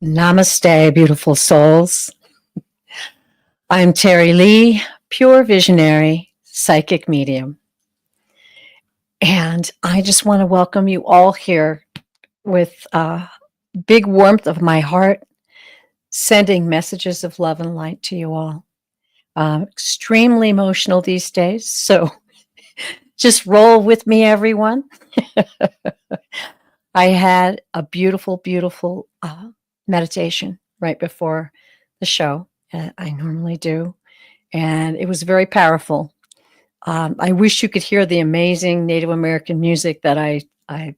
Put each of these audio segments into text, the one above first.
Namaste, beautiful souls. I'm Terry Lee, pure visionary, psychic medium. And I just want to welcome you all here with big warmth of my heart, sending messages of love and light to you all. Extremely emotional these days, so just roll with me, everyone. I had a beautiful, beautiful meditation right before the show. I normally do. And it was very powerful. I wish you could hear the amazing Native American music that I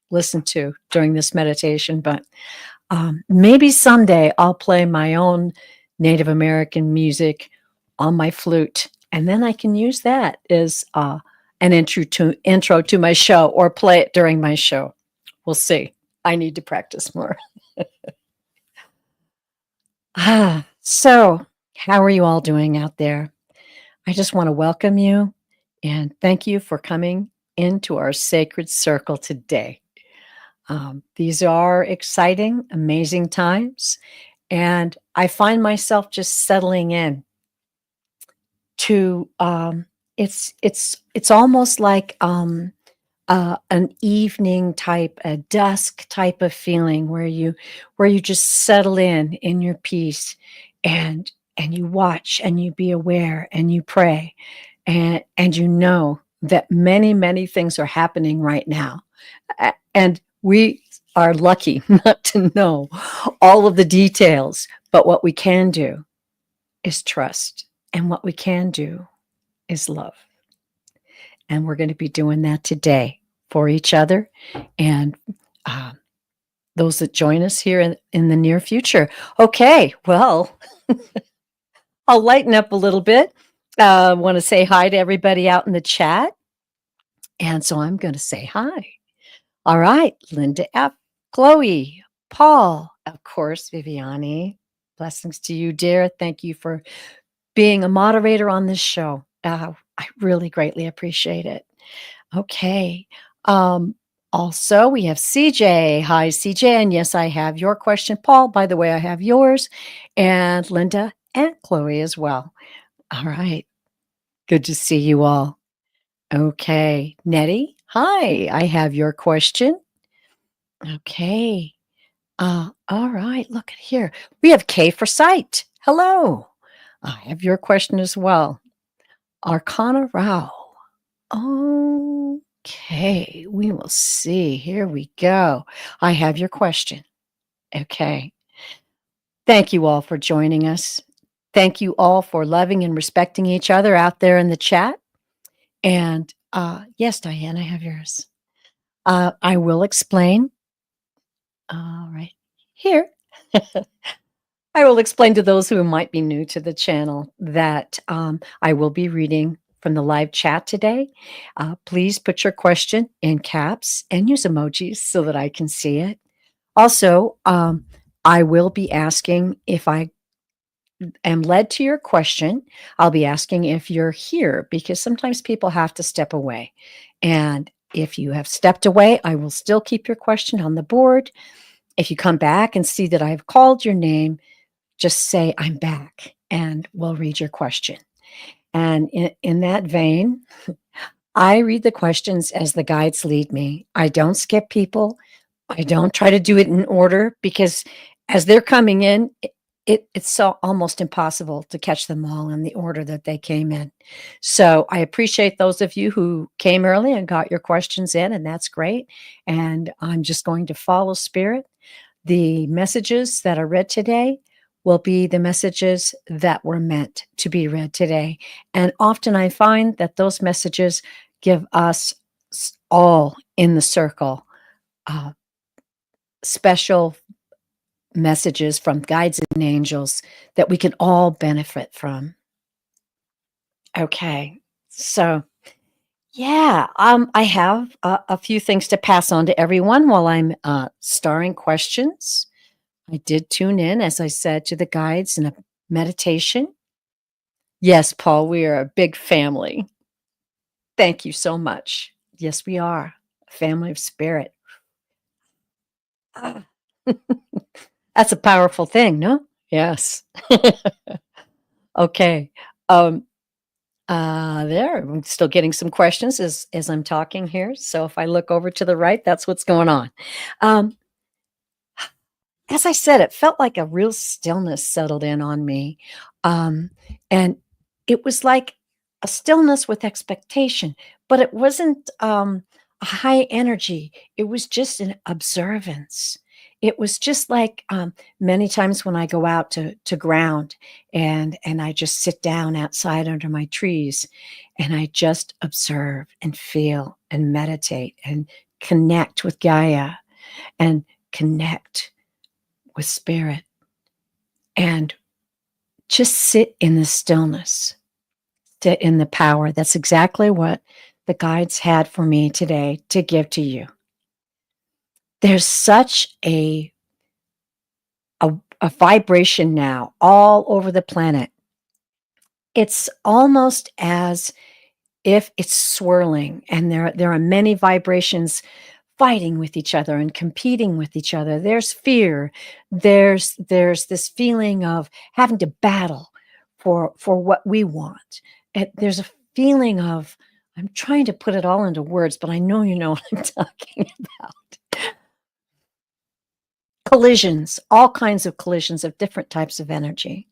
listened to during this meditation, but maybe someday I'll play my own Native American music on my flute, and then I can use that as an intro to my show or play it during my show. We'll see. I need to practice more. So, how are you all doing out there? I just want to welcome you and thank you for coming into our sacred circle today. These are exciting, amazing times, and I find myself just settling in to. It's almost like an evening type, a dusk type of feeling where you just settle in your peace, and you watch and you be aware and you pray, and you know that many things are happening right now, and we are lucky not to know all of the details, but what we can do is trust, and what we can do is love. And we're going to be doing that today for each other and those that join us here in the near future. Okay, well, I'll lighten up a little bit. I want to say hi to everybody out in the chat. And so I'm going to say hi. All right, Linda F., Chloe, Paul, of course, Viviani. Blessings to you, dear. Thank you for being a moderator on this show. I really greatly appreciate it. Okay. Also, we have CJ. Hi, CJ. And yes, I have your question. Paul, by the way, I have yours. And Linda and Chloe as well. All right. Good to see you all. Okay. Nettie, hi. I have your question. Okay. All right. Look at here. We have K for sight. Hello. I have your question as well. Arcana Rao. Okay, we will see. Here we go. I have your question. Okay. Thank you all for joining us. Thank you all for loving and respecting each other out there in the chat. And yes, Diane, I have yours. I will explain. All right, here. I will explain to those who might be new to the channel that I will be reading from the live chat today. Please put your question in caps and use emojis so that I can see it. Also, I will be asking if I am led to your question. I'll be asking if you're here because sometimes people have to step away. And if you have stepped away, I will still keep your question on the board. If you come back and see that I've called your name, just say, I'm back, and we'll read your question. And in that vein, I read the questions as the guides lead me. I don't skip people. I don't try to do it in order because as they're coming in, it's so almost impossible to catch them all in the order that they came in. So I appreciate those of you who came early and got your questions in, and that's great. And I'm just going to follow spirit. The messages that are read today will be the messages that were meant to be read today. And often I find that those messages give us all in the circle special messages from guides and angels that we can all benefit from. Okay, so yeah, I have a few things to pass on to everyone while I'm starring questions. I did tune in, as I said, to the guides in a meditation. Yes, Paul, we are a big family. Thank you so much. Yes, we are a family of spirit. That's a powerful thing, no? Yes. Okay. Um, there, I'm still getting some questions as I'm talking here, so if I look over to the right, that's what's going on. Um, as I said, it felt like a real stillness settled in on me, um, and it was like a stillness with expectation, but it wasn't, a high energy, it was just an observance. It was just like, many times when I go out to ground and I just sit down outside under my trees, and I just observe and feel and meditate and connect with Gaia and connect with spirit and just sit in the stillness, sit in the power. That's exactly what the guides had for me today to give to you. There's such a vibration now all over the planet. It's almost as if it's swirling, and there are many vibrations fighting with each other and competing with each other. There's fear. There's this feeling of having to battle for what we want. And there's a feeling of, I'm trying to put it all into words, but I know you know what I'm talking about. Collisions, all kinds of collisions of different types of energy.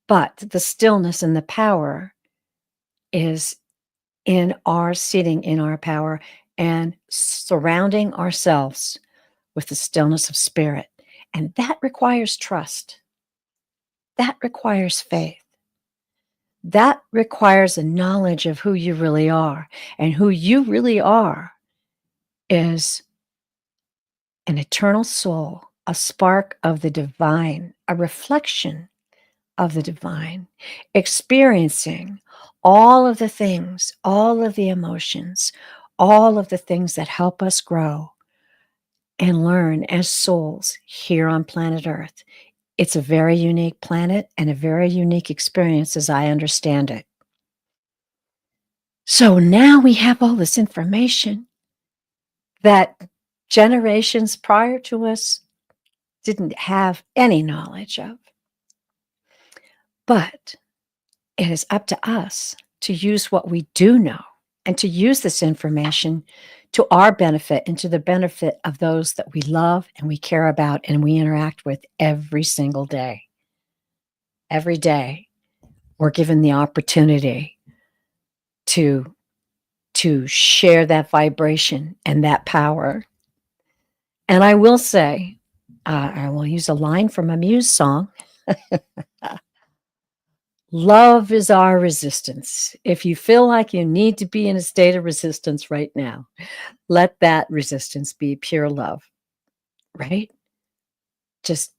But the stillness and the power is in our sitting in our power and surrounding ourselves with the stillness of spirit. And that requires trust. That requires faith. That requires a knowledge of who you really are. And who you really are is an eternal soul, a spark of the divine, a reflection of the divine, experiencing all of the things, all of the emotions, all of the things that help us grow and learn as souls here on planet Earth. It's a very unique planet and a very unique experience as I understand it. So now we have all this information that generations prior to us didn't have any knowledge of. But it is up to us to use what we do know and to use this information to our benefit and to the benefit of those that we love and we care about and we interact with every single day. Every day, we're given the opportunity to share that vibration and that power. And I will say, I will use a line from a Muse song. Love is our resistance. If you feel like you need to be in a state of resistance right now, let that resistance be pure love, right? Just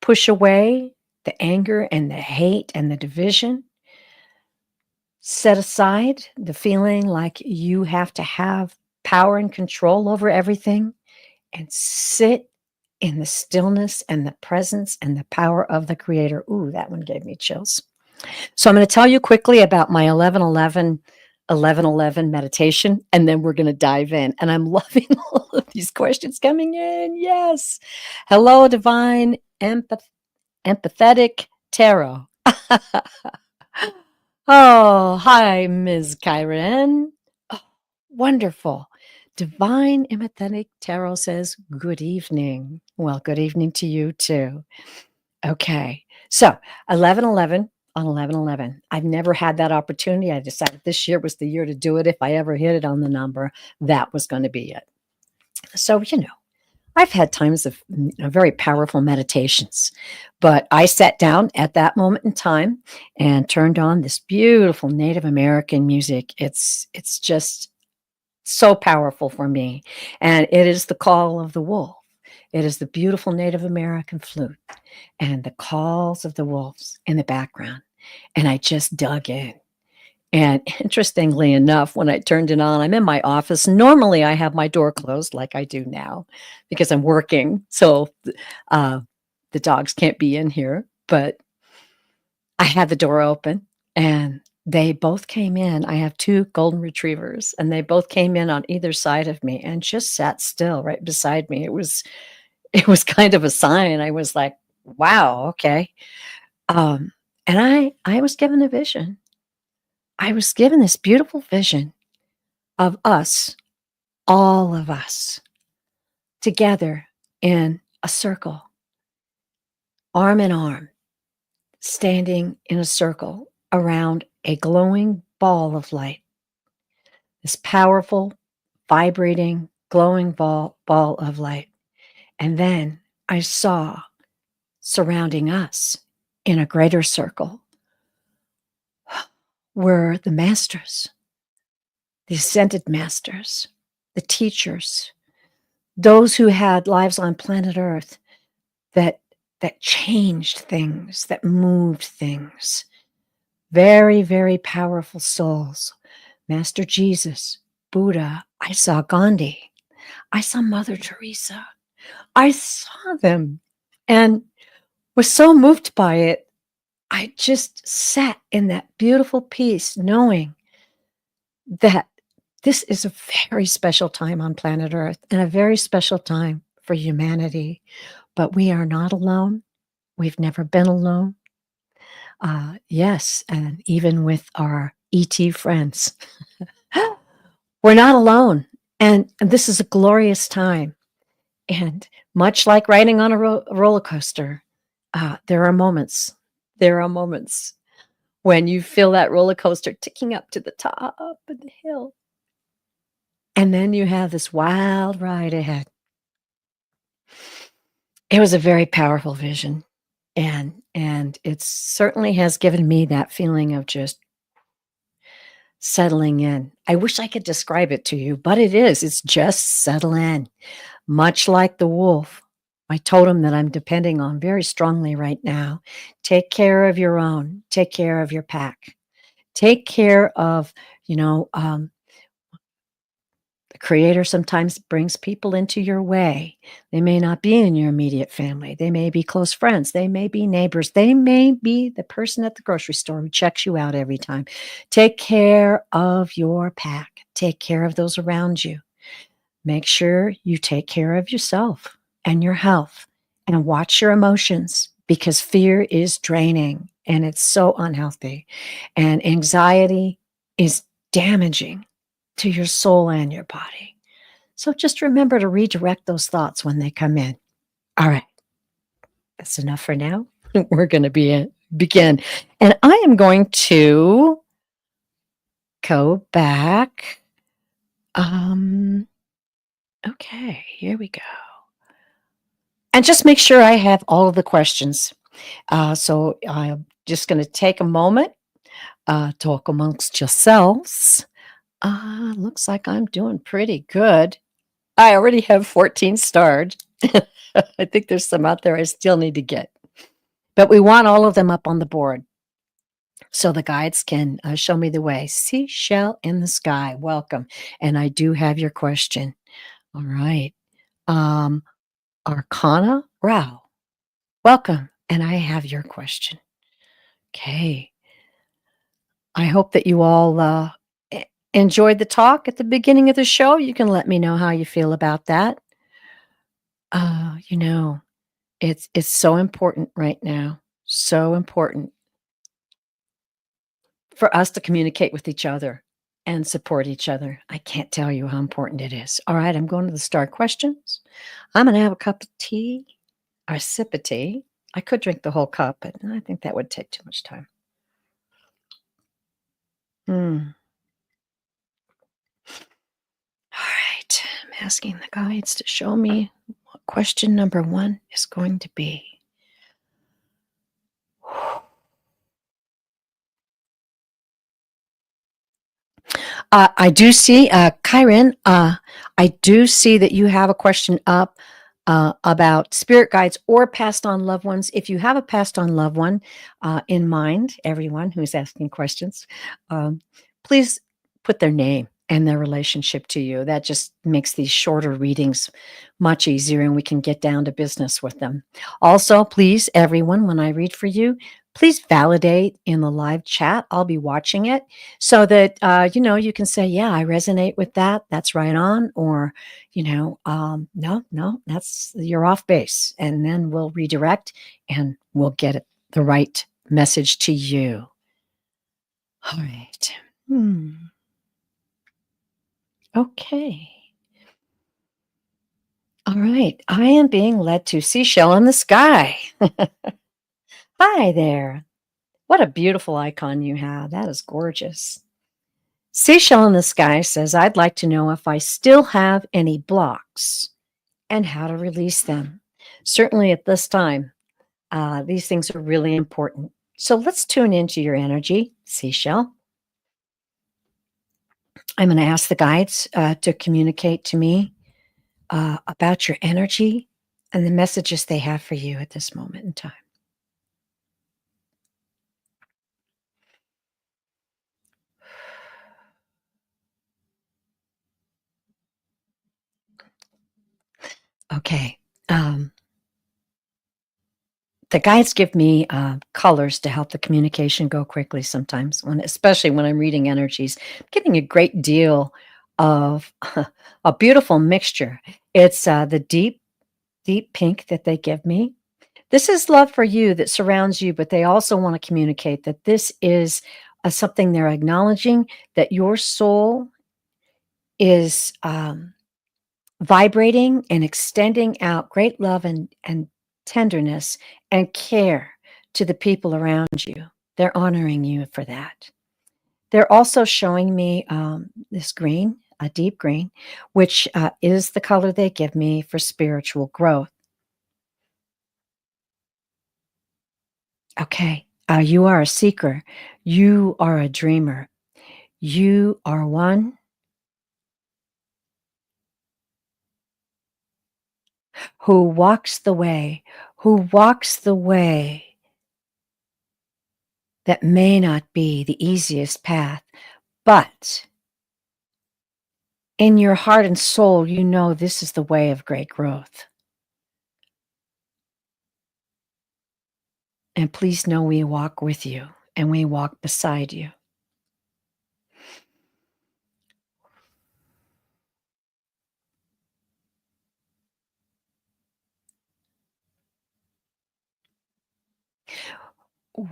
push away the anger and the hate and the division. Set aside the feeling like you have to have power and control over everything and sit in the stillness and the presence and the power of the Creator. Ooh, that one gave me chills. So I'm going to tell you quickly about my 11/11 meditation, and then we're going to dive in. And I'm loving all of these questions coming in. Yes. Hello, divine empathetic tarot. Oh, hi, Ms. Kyren. Oh, wonderful. Divine empathetic tarot says, good evening. Well, good evening to you too. Okay. So 11/11 on 11/11. I've never had that opportunity. I decided this year was the year to do it. If I ever hit it on the number, that was going to be it. So, I've had times of very powerful meditations, but I sat down at that moment in time and turned on this beautiful Native American music. It's just so powerful for me, and it is the call of the wolf. It is the beautiful Native American flute and the calls of the wolves in the background. And I just dug in. And interestingly enough, when I turned it on, I'm in my office. Normally, I have my door closed like I do now because I'm working. So uh, the dogs can't be in here. But I had the door open and they both came in. I have two golden retrievers and they both came in on either side of me and just sat still right beside me. it was kind of a sign. I was like, wow, okay. Um, and I was given a vision. I was given this beautiful vision of us, all of us, together in a circle, arm in arm, standing in a circle around a glowing ball of light. This powerful, vibrating, glowing ball of light. And then I saw surrounding us in a greater circle were the masters, the ascended masters, the teachers, those who had lives on planet Earth that changed things, that moved things. Very, very powerful souls. Master Jesus, Buddha, I saw Gandhi, I saw Mother Teresa. I saw them and was so moved by it. I just sat in that beautiful peace, knowing that this is a very special time on planet Earth and a very special time for humanity. But we are not alone. We've never been alone. Yes, and even with our ET friends, we're not alone. And this is a glorious time. And much like riding on a roller coaster, there are moments. There are moments when you feel that roller coaster ticking up to the top of the hill. And then you have this wild ride ahead. It was a very powerful vision. And it certainly has given me that feeling of just settling in. I wish I could describe it to you, but it is. It's just settle in. Much like the wolf, my totem that I'm depending on very strongly right now. Take care of your own. Take care of your pack. Take care of, the Creator sometimes brings people into your way. They may not be in your immediate family. They may be close friends. They may be neighbors. They may be the person at the grocery store who checks you out every time. Take care of your pack. Take care of those around you. Make sure you take care of yourself and your health and watch your emotions, because fear is draining and it's so unhealthy. And anxiety is damaging to your soul and your body. So just remember to redirect those thoughts when they come in. All right, that's enough for now. We're going to begin. And I am going to go back. Okay, here we go. And just make sure I have all of the questions. So I'm just going to take a moment, talk amongst yourselves. Looks like I'm doing pretty good. I already have 14 starred. I think there's some out there I still need to get. But we want all of them up on the board so the guides can show me the way. Seashell in the sky, welcome. And I do have your question. All right. Arcana Rao, welcome. And I have your question. Okay. I hope that you all enjoyed the talk at the beginning of the show. You can let me know how you feel about that. It's so important right now. So important for us to communicate with each other and support each other. I can't tell you how important it is. All right, I'm going to the star questions. I'm going to have a cup of tea or a sip of tea. I could drink the whole cup, but I think that would take too much time. All right, I'm asking the guides to show me what question number 1 is going to be. I do see, Kyron, I do see that you have a question up about spirit guides or passed on loved ones. If you have a passed on loved one in mind, everyone who's asking questions, please put their name and their relationship to you. That just makes these shorter readings much easier and we can get down to business with them. Also, please, everyone, when I read for you, Please validate in the live chat. I'll be watching it so that, you can say, yeah, I resonate with that. That's right on. Or, no, no, you're off base. And then we'll redirect and we'll get the right message to you. All right. Okay. All right. I am being led to Seashell in the Sky. Hi there. What a beautiful icon you have. That is gorgeous. Seashell in the Sky says, I'd like to know if I still have any blocks and how to release them. Certainly at this time, these things are really important. So let's tune into your energy, Seashell. I'm going to ask the guides to communicate to me about your energy and the messages they have for you at this moment in time. Okay. The guides give me colors to help the communication go quickly sometimes, especially when I'm reading energies. I'm getting a great deal of a beautiful mixture. It's the deep, deep pink that they give me. This is love for you that surrounds you, but they also want to communicate that this is something they're acknowledging, that your soul is vibrating and extending out great love and tenderness and care to the people around you. They're honoring you for that. They're also showing me this green, a deep green, which is the color they give me for spiritual growth. Okay, you are a seeker. You are a dreamer. You are one who walks the way, that may not be the easiest path, but in your heart and soul, you know this is the way of great growth. And please know we walk with you and we walk beside you.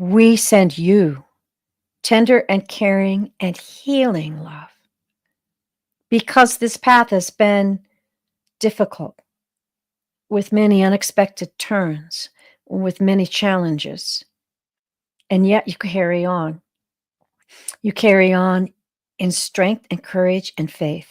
We send you tender and caring and healing love because this path has been difficult with many unexpected turns, with many challenges. And yet you carry on. You carry on in strength and courage and faith.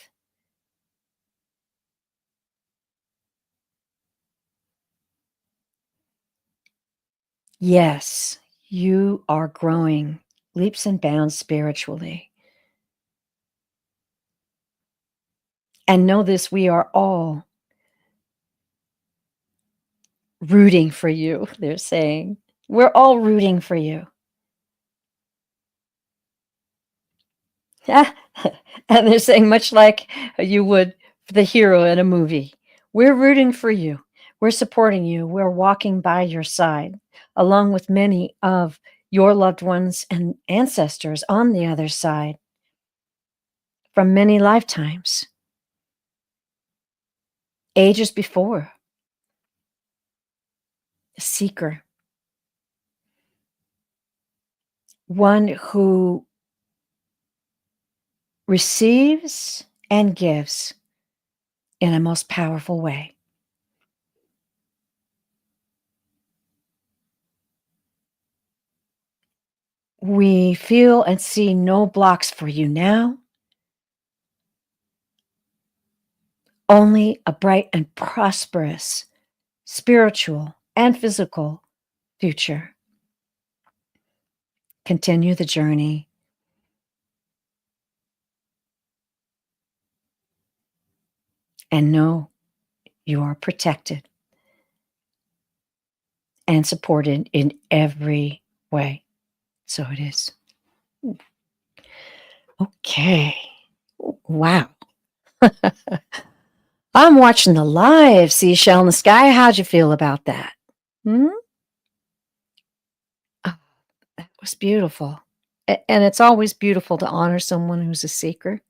Yes, you are growing leaps and bounds spiritually. And know this, we are all rooting for you, they're saying. We're all rooting for you. And they're saying, much like you would for the hero in a movie, we're rooting for you. We're supporting you. We're walking by your side, along with many of your loved ones and ancestors on the other side from many lifetimes, ages before. A seeker, one who receives and gives in a most powerful way. We feel and see no blocks for you now, only a bright and prosperous spiritual and physical future. Continue the journey. And know you are protected and supported in every way. So it is. Okay. Wow. I'm watching the live Seashell in the Sky. How'd you feel about that? Hmm? was beautiful. And it's always beautiful to honor someone who's a seeker.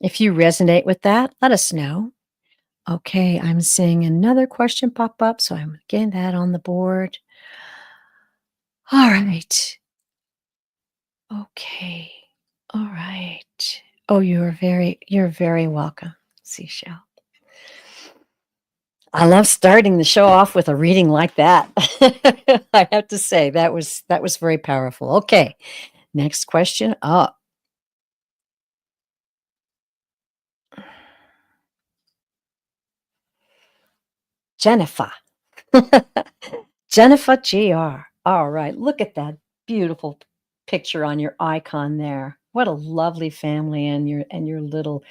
If you resonate with that, let us know. Okay, I'm seeing another question pop up, so I'm getting that on the board. All right. Okay. All right. Oh, you're very welcome, Seashell. I love starting the show off with a reading like that. I have to say that was very powerful. Okay. Next question up. Jennifer. Jennifer GR. All right. Look at that beautiful picture on your icon there. What a lovely family and your little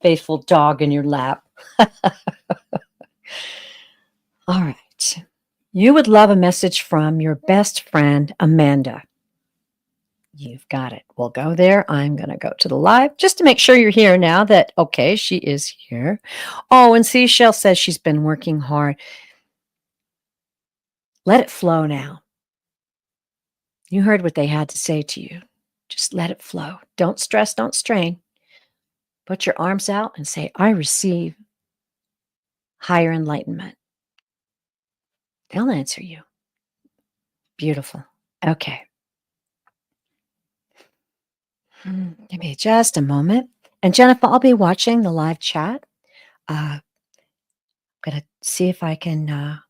faithful dog in your lap. All right. You would love a message from your best friend, Amanda. You've got it. We'll go there. I'm going to go to the live just to make sure you're here now that, okay, she is here. Oh, and Seashell says she's been working hard. Let it flow now. You heard what they had to say to you. Just let it flow. Don't stress, don't strain. Put your arms out and say, I receive higher enlightenment. They'll answer you. Beautiful. Okay. Give me just a moment. And Jennifer, I'll be watching the live chat. I'm going to see if I can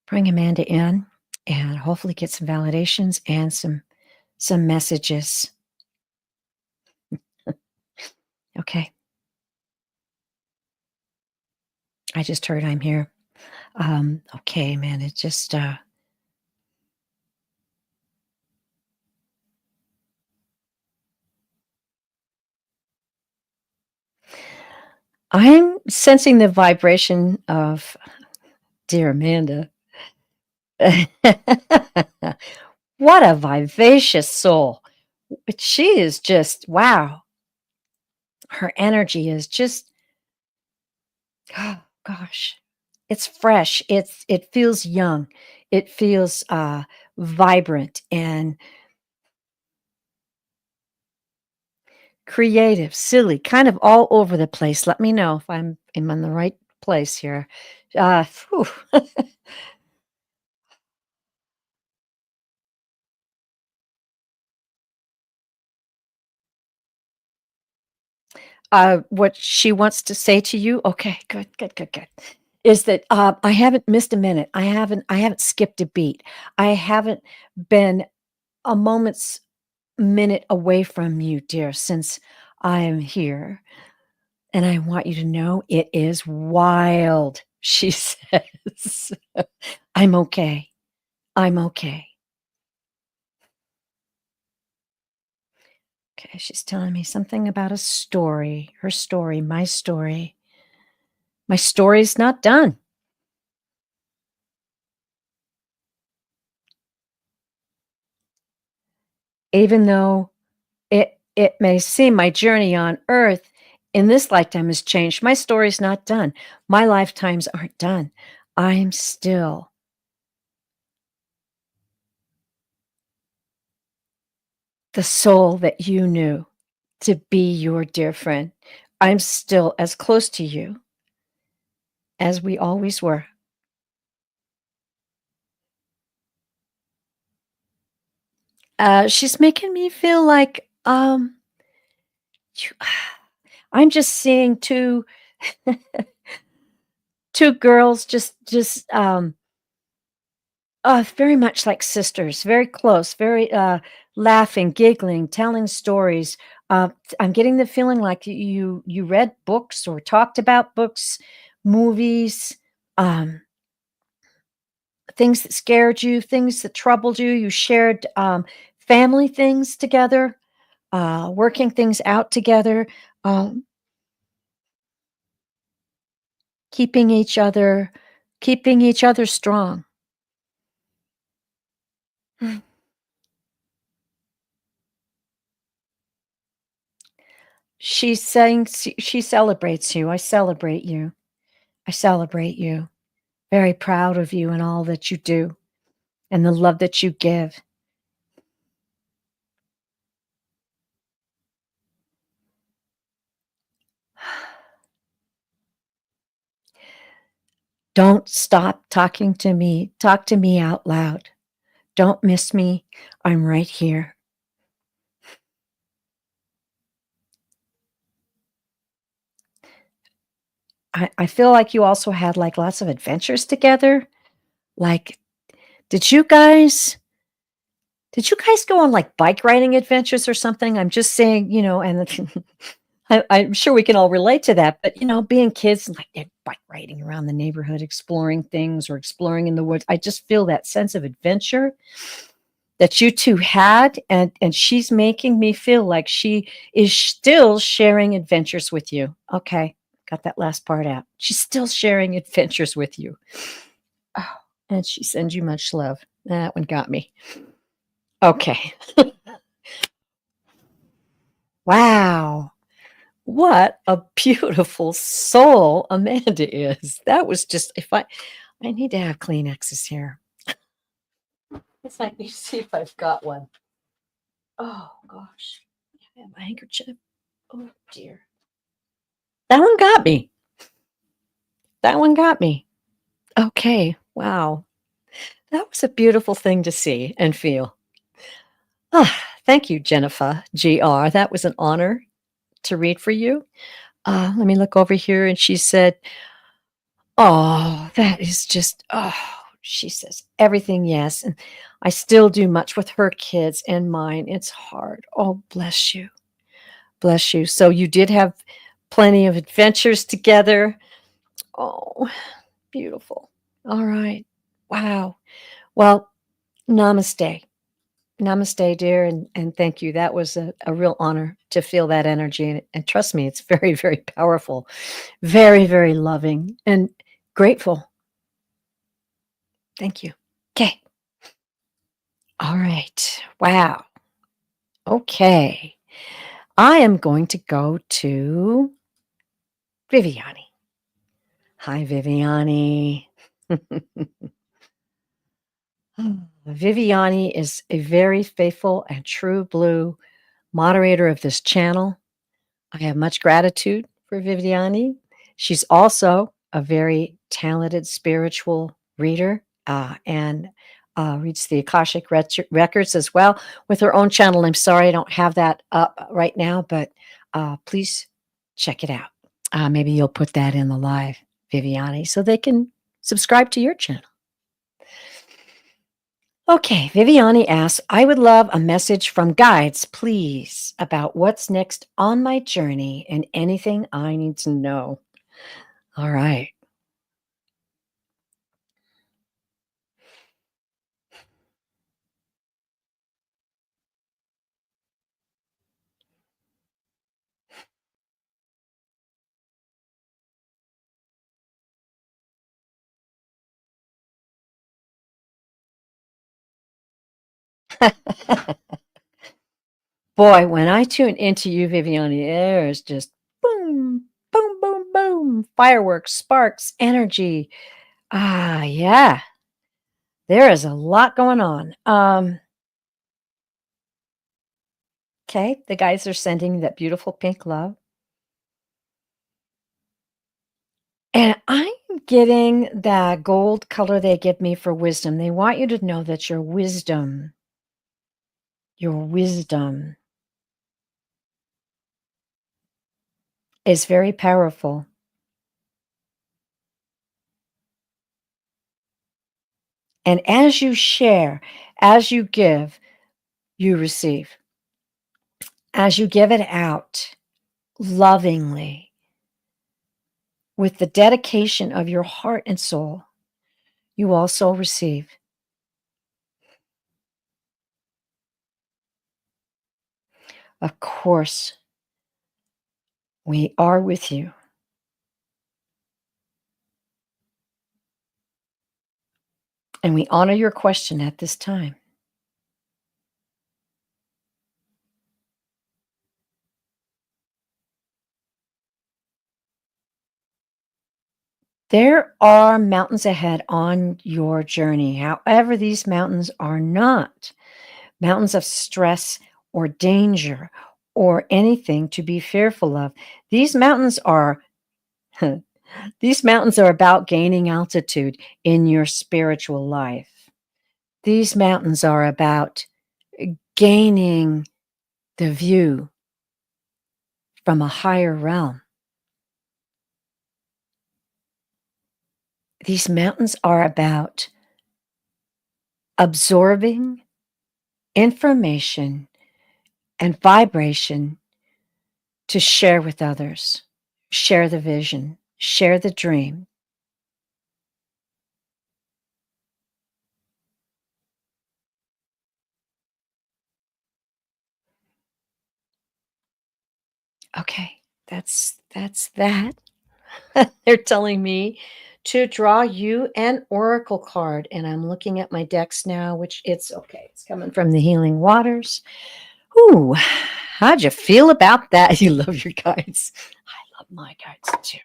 bring Amanda in and hopefully get some validations and some messages. Okay. I just heard I'm here. Okay, man. It just I'm sensing the vibration of dear Amanda. What a vivacious soul. But she is just, wow. Her energy is just, oh, gosh. It's fresh. It feels young. It feels vibrant and creative, silly, kind of all over the place. Let me know if I'm in the right place here. Whew. What she wants to say to you, okay, good, good, good, good, is that I haven't missed a minute. I haven't skipped a beat. I haven't been a moment's minute away from you, dear, since I am here. And I want you to know it is wild, she says. I'm okay. I'm okay. Okay, she's telling me something about a story. Her story, my story. My story's not done. Even though it may seem my journey on earth in this lifetime has changed, my story's not done. My lifetimes aren't done. I'm still the soul that you knew to be your dear friend. I'm still as close to you as we always were. She's making me feel like you- I'm just seeing two girls just very much like sisters, very close, very laughing, giggling, telling stories. I'm getting the feeling like you read books or talked about books, movies, um, things that scared you, things that troubled you. You shared family things together, working things out together, um, keeping each other keeping each other strong. She's saying she celebrates you. I celebrate you. I celebrate you. Very proud of you and all that you do and the love that you give. Don't stop talking to me. Talk to me out loud. Don't miss me. I'm right here. I feel like you also had, like, lots of adventures together. Like, did you guys did you guys go on, like, bike riding adventures or something? I'm just saying, and I'm sure we can all relate to that, but, being kids, like, they're bike riding around the neighborhood, exploring things or exploring in the woods. I just feel that sense of adventure that you 2 had, and she's making me feel like she is still sharing adventures with you. Okay, got that last part out. She's still sharing adventures with you. Oh, and she sends you much love. That one got me. Okay. Wow. What a beautiful soul Amanda is. That was just I need to have Kleenexes here. It's like, let me see if I've got one. Oh gosh. I have a handkerchief. Oh dear. That one got me. That one got me. Okay. Wow. That was a beautiful thing to see and feel. Ah, thank you, Jennifer GR. That was an honor to read for you. Let me look over here. And she said, oh, that is just, oh, she says, everything, yes. And I still do much with her kids and mine. It's hard. Oh, bless you. Bless you. So you did have plenty of adventures together. Oh, beautiful. All right. Wow. Well, namaste. Namaste, dear. And thank you. That was a real honor to feel that energy. And trust me, it's very, very powerful, very, very loving and grateful. Thank you. Okay. All right. Wow. Okay. I am going to go to Viviani. Hi, Viviani. Viviani is a very faithful and true blue moderator of this channel. I have much gratitude for Viviani. She's also a very talented spiritual reader and reads the Akashic records as well with her own channel. I'm sorry I don't have that up right now, but please check it out. Maybe you'll put that in the live, Viviani, so they can subscribe to your channel. Okay, Viviani asks, I would love a message from guides, please, about what's next on my journey and anything I need to know. All right. Boy, when I tune into you, Viviani, there's just boom, boom, boom, boom, fireworks, sparks, energy. Yeah, there is a lot going on. Okay, the guys are sending that beautiful pink love. And I'm getting that gold color they give me for wisdom. They want you to know that your wisdom is very powerful. And as you share, as you give, you receive. As you give it out lovingly, with the dedication of your heart and soul, you also receive. Of course, we are with you. And we honor your question at this time. There are mountains ahead on your journey. However, these mountains are not mountains of stress or danger or anything to be fearful of. These mountains are These mountains are about gaining altitude in your spiritual life. These mountains are about gaining the view from a higher realm. These mountains are about absorbing information and vibration to share with others, share the vision, share the dream. Okay, that's that. They're telling me to draw you an oracle card, and I'm looking at my decks now, which it's okay. It's coming from the Healing Waters. Ooh, how'd you feel about that? You love your guides. I love my guides too.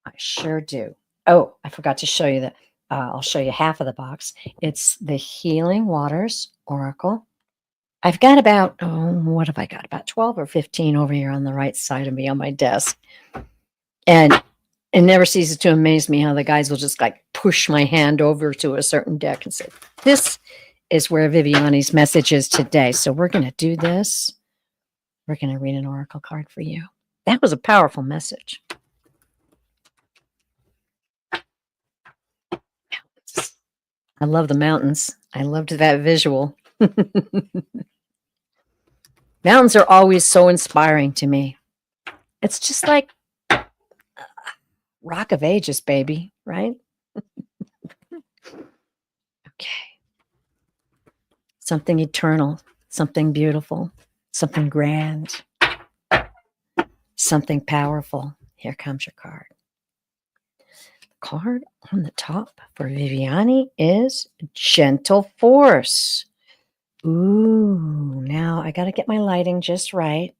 I sure do. Oh, I forgot to show you that. I'll show you half of the box. It's the Healing Waters Oracle. I've got about, what have I got? About 12 or 15 over here on the right side of me on my desk. And it never ceases to amaze me how the guys will just like push my hand over to a certain deck and say, this is where Viviani's message is today. So we're going to do this. We're going to read an oracle card for you. That was a powerful message. I love the mountains. I loved that visual. Mountains are always so inspiring to me. It's just like Rock of Ages, baby, right? Okay. Something eternal, something beautiful, something grand, something powerful. Here comes your card. The card on the top for Viviani is Gentle Force. Ooh, now I got to get my lighting just right.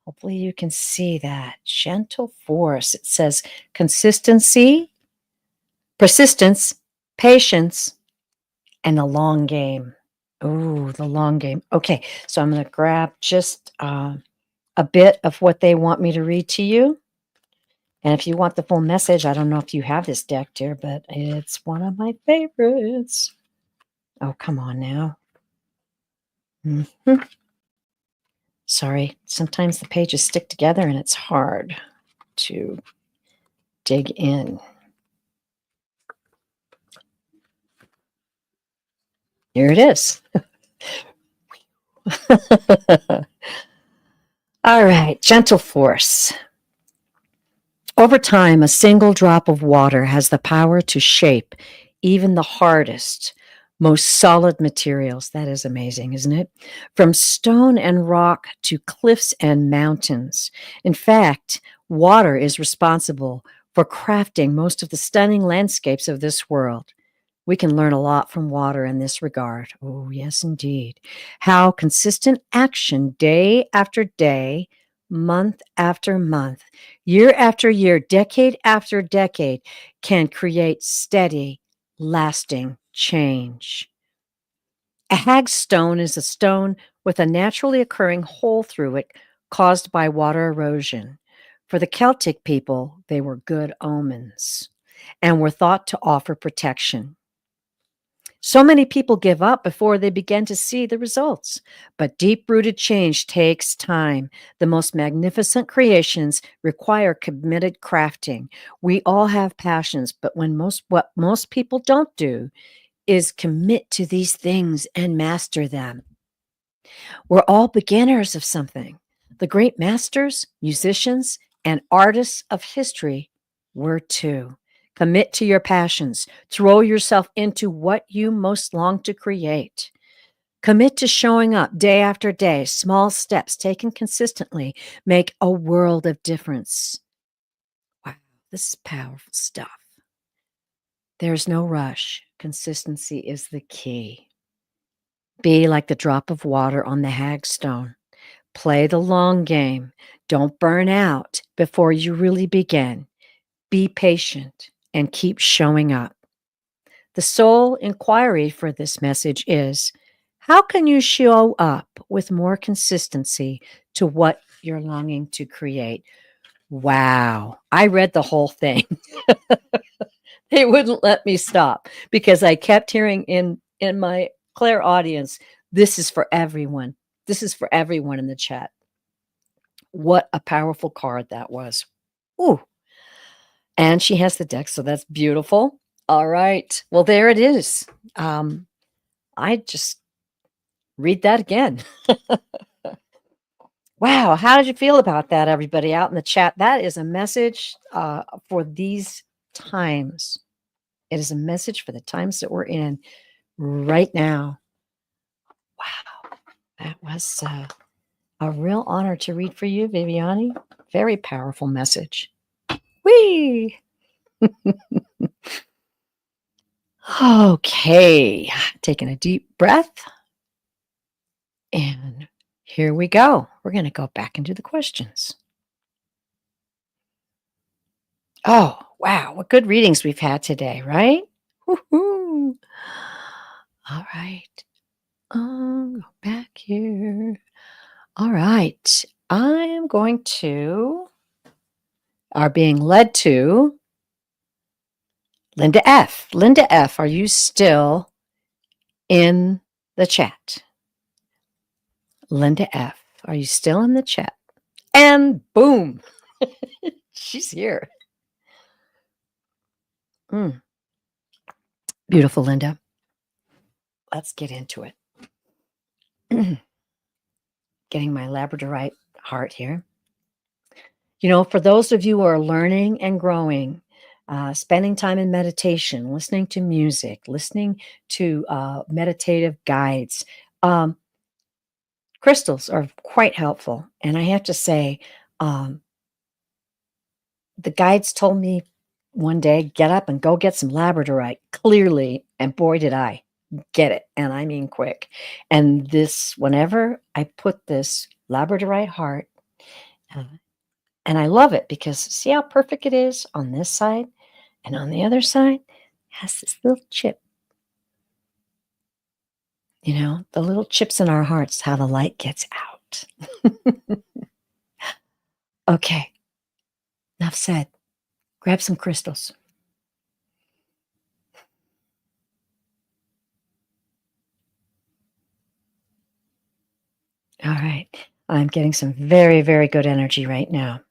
Hopefully you can see that. Gentle Force. It says consistency, persistence, patience, and the long game. Ooh, the long game. Okay, so I'm going to grab just a bit of what they want me to read to you. And if you want the full message, I don't know if you have this deck, dear, but it's one of my favorites. Oh, come on now. Mm-hmm. Sorry, sometimes the pages stick together and it's hard to dig in. Here it is. All right, Gentle Force. Over time, a single drop of water has the power to shape even the hardest, most solid materials. That is amazing, isn't it? From stone and rock to cliffs and mountains. In fact, water is responsible for crafting most of the stunning landscapes of this world. We can learn a lot from water in this regard. Oh, yes, indeed. How consistent action day after day, month after month, year after year, decade after decade can create steady, lasting change. A hagstone is a stone with a naturally occurring hole through it caused by water erosion. For the Celtic people, they were good omens and were thought to offer protection. So many people give up before they begin to see the results. But deep rooted change takes time. The most magnificent creations require committed crafting. We all have passions, but what most people don't do is commit to these things and master them. We're all beginners of something. The great masters, musicians, and artists of history were too. Commit to your passions. Throw yourself into what you most long to create. Commit to showing up day after day. Small steps taken consistently make a world of difference. Wow, this is powerful stuff. There's no rush. Consistency is the key. Be like the drop of water on the hagstone. Play the long game. Don't burn out before you really begin. Be patient and keep showing up. The sole inquiry for this message is, how can you show up with more consistency to what you're longing to create? Wow. I read the whole thing. They wouldn't let me stop because I kept hearing in my clairaudience, "This is for everyone. This is for everyone," in the chat. What a powerful card that was. Ooh, and she has the deck, so that's beautiful. All right. Well, there it is. I just read that again. Wow, how did you feel about that, everybody out in the chat? That is a message for these times. It is a message for the times that we're in right now. Wow, that was a real honor to read for you, Viviani. Very powerful message. Whee! Okay, taking a deep breath. And here we go. We're going to go back into the questions. Oh, wow. What good readings we've had today, right? Woo-hoo. All right. Go back here. All right. I am going to, are being led to Linda F. Linda F., are you still in the chat? Linda F., are you still in the chat? And boom, she's here. Beautiful, Linda. Let's get into it. Getting my labradorite heart here. You know, for those of you who are learning and growing, spending time in meditation, listening to music, listening to meditative guides, crystals are quite helpful. And I have to say, the guides told me one day, get up and go get some labradorite. Clearly, and boy, did I get it. And I mean quick. And this, whenever I put this labradorite heart, and I love it because see how perfect it is on this side, and on the other side has this little chip. You know, the little chips in our hearts, how the light gets out. Okay, enough said. Grab some crystals. All right, I'm getting some very, very good energy right now.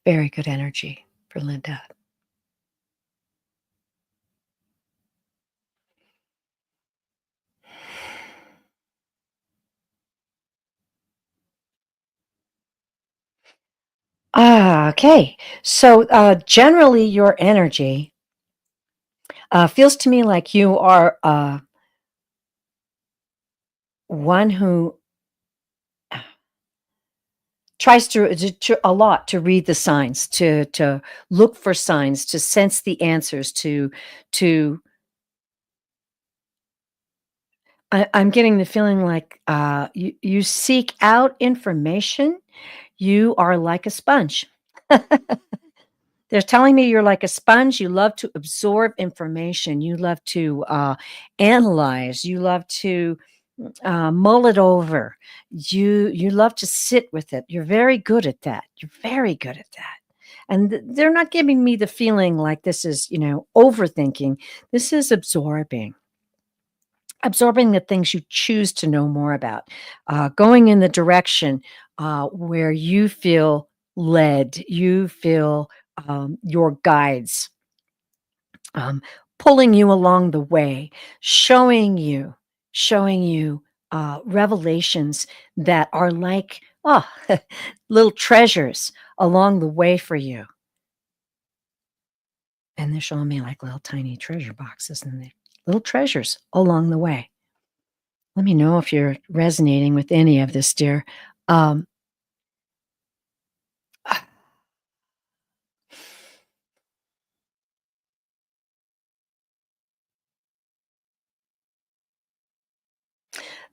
Very good energy for Linda. Okay. So generally, your energy feels to me like you are one who tries to a lot to read the signs, to look for signs, to sense the answers, to. I'm getting the feeling like you seek out information. You are like a sponge. They're telling me you're like a sponge. You love to absorb information. You love to analyze. You love to mull it over. You love to sit with it. You're very good at that. You're very good at that. And they're not giving me the feeling like this is, overthinking. This is absorbing the things you choose to know more about, going in the direction where you feel led, you feel your guides pulling you along the way, showing you revelations that are like little treasures along the way for you. And they're showing me like little tiny treasure boxes and they little treasures along the way. Let me know if you're resonating with any of this, dear.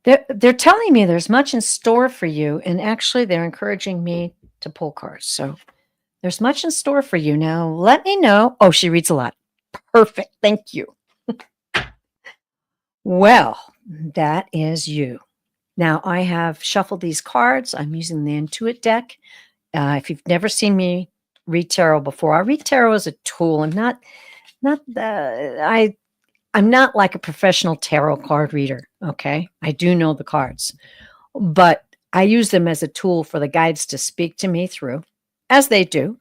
They're telling me there's much in store for you, and actually they're encouraging me to pull cards. So there's much in store for you. Now let me know. Oh, she reads a lot. Perfect. Thank you. Well, that is you. Now I have shuffled these cards. I'm using the Intuit deck. If you've never seen me read tarot before, I read tarot as a tool. Not the I'm not like a professional tarot card reader, okay? I do know the cards, but I use them as a tool for the guides to speak to me through, as they do.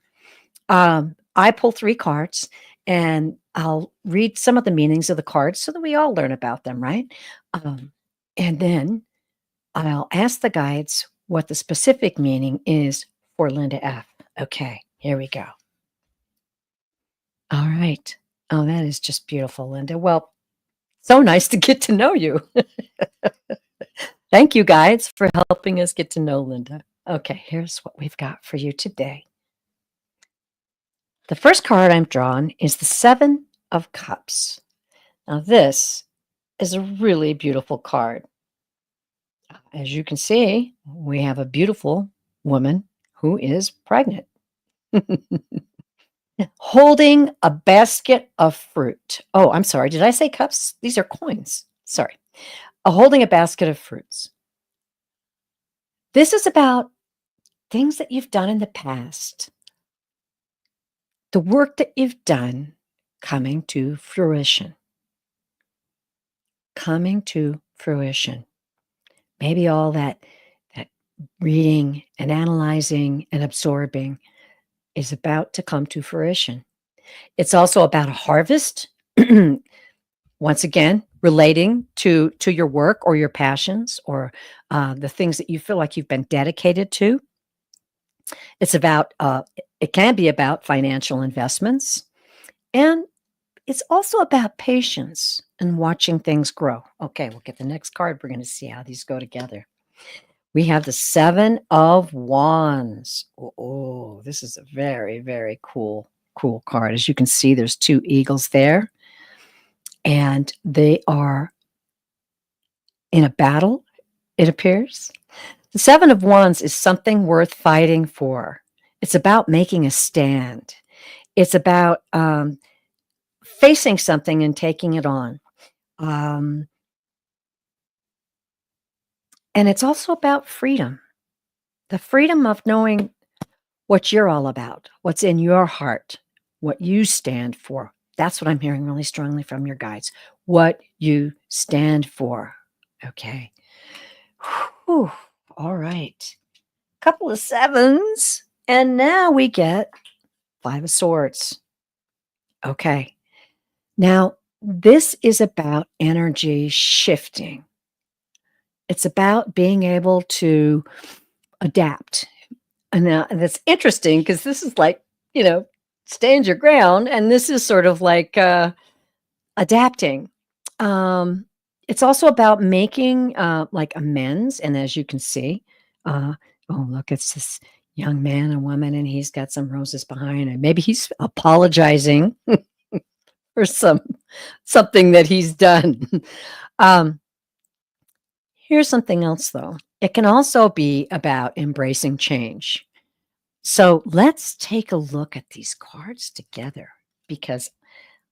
I pull 3 cards, and I'll read some of the meanings of the cards so that we all learn about them, right? Um, and then I'll ask the guides what the specific meaning is for Linda F. Okay, here we go. All right. Oh, that is just beautiful, Linda. Well, so nice to get to know you. Thank you, guides, for helping us get to know Linda. Okay, here's what we've got for you today. The first card I'm drawn is the 7 of Cups. Now, this is a really beautiful card. As you can see, we have a beautiful woman who is pregnant, holding a basket of fruit. Oh, I'm sorry. Did I say cups? These are coins. Sorry. Holding a basket of fruits. This is about things that you've done in the past, the work that you've done coming to fruition. Coming to fruition. Maybe all that reading and analyzing and absorbing is about to come to fruition. It's also about a harvest. Once again, relating to your work or your passions or the things that you feel like you've been dedicated to. It's about it can be about financial investments, and it's also about patience and watching things grow. Okay, we'll get the next card. We're going to see how these go together. We have the 7 of Wands. Oh, this is a very, very cool card. As you can see, there's 2 eagles there, and they are in a battle, it appears. The 7 of Wands is something worth fighting for. It's about making a stand. It's about facing something and taking it on. And it's also about freedom, the freedom of knowing what you're all about, what's in your heart, what you stand for. That's what I'm hearing really strongly from your guides, what you stand for. Okay. Whew. All right. Couple of 7s. And now we get 5 of Swords. Okay. Now, this is about energy shifting. It's about being able to adapt. And that's interesting because this is like, stand your ground. And this is sort of like adapting. It's also about making like amends. And as you can see, oh, look, it's this young man and woman, and he's got some roses behind him. Maybe he's apologizing for something that he's done. um, Here's something else, though. It can also be about embracing change. So let's take a look at these cards together because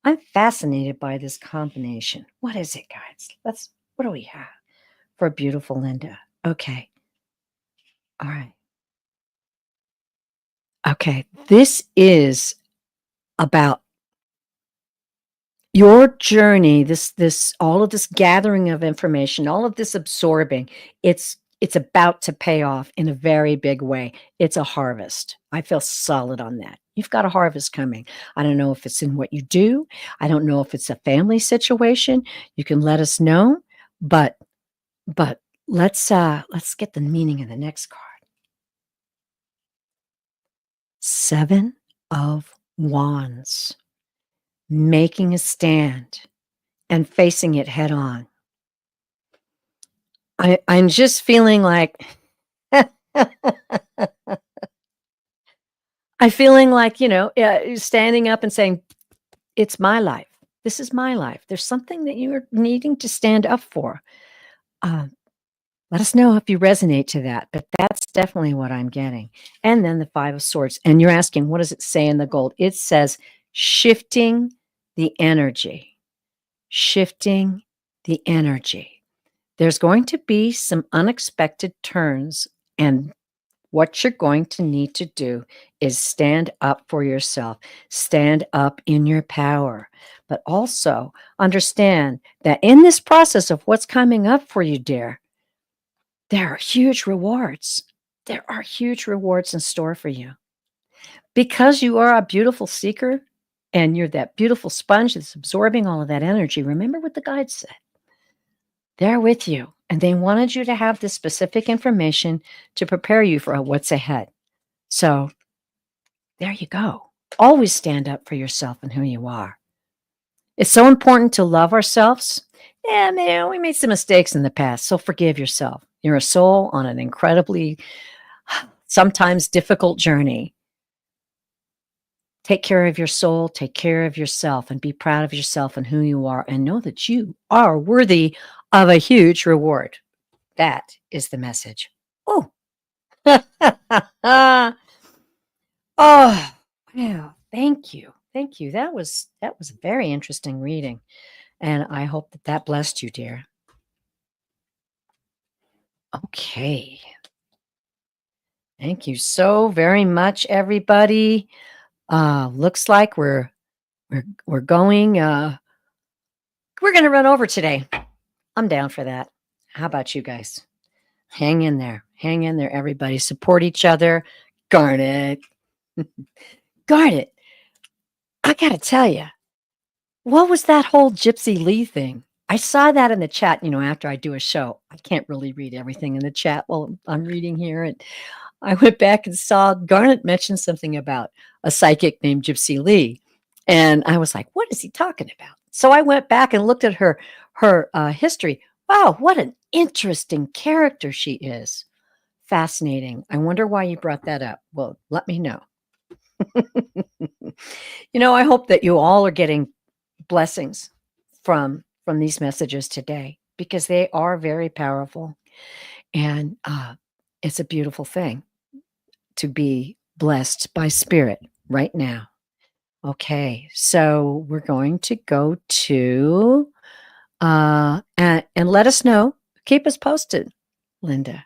I'm fascinated by this combination. What is it, guys? What do we have for beautiful Linda? Okay. All right. Okay. This is about your journey, this all of this gathering of information, all of this absorbing, it's about to pay off in a very big way. It's a harvest. I feel solid on that. You've got a harvest coming. I don't know if it's in what you do. I don't know if it's a family situation. You can let us know, but let's get the meaning of the next card. 7 of Wands. Making a stand and facing it head on. I'm just feeling like I'm feeling like, standing up and saying, "It's my life. This is my life." There's something that you're needing to stand up for. Uh, Let us know if you resonate to that, but that's definitely what I'm getting. And then the 5 of Swords. And you're asking, what does it say in the gold? It says, shifting the energy. Shifting the energy. There's going to be some unexpected turns and What you're going to need to do is stand up for yourself, stand up in your power, but also understand that in this process of what's coming up for you, dear, there are huge rewards. There are huge rewards in store for you. Because you are a beautiful seeker and you're that beautiful sponge that's absorbing all of that energy, remember what the guides said. They're with you, and they wanted you to have this specific information to prepare you for what's ahead. So there you go. Always stand up for yourself and who you are. It's so important to love ourselves. Yeah, man, we made some mistakes in the past, so forgive yourself. You're a soul on an incredibly, sometimes difficult journey. Take care of your soul, take care of yourself, and be proud of yourself and who you are, and know that you are worthy of a huge reward. That is the message. Oh, oh, yeah. Thank you, thank you. That was a very interesting reading, and I hope that that blessed you, dear. Okay, thank you so very much, everybody. Looks like we're going. We're gonna run over today. I'm down for that. How about you guys? Hang in there. Hang in there, everybody. Support each other. Garnet. Garnet, I got to tell you, what was that whole Gypsy Lee thing? I saw that in the chat, after I do a show. I can't really read everything in the chat while I'm reading here. And I went back and saw Garnet mention something about a psychic named Gypsy Lee. And I was like, what is he talking about? So I went back and looked at her history. Wow, what an interesting character she is. Fascinating. I wonder why you brought that up. Well, let me know. I hope that you all are getting blessings from these messages today because they are very powerful, and it's a beautiful thing to be blessed by spirit right now. Okay, so we're going to go to and let us know. Keep us posted, Linda.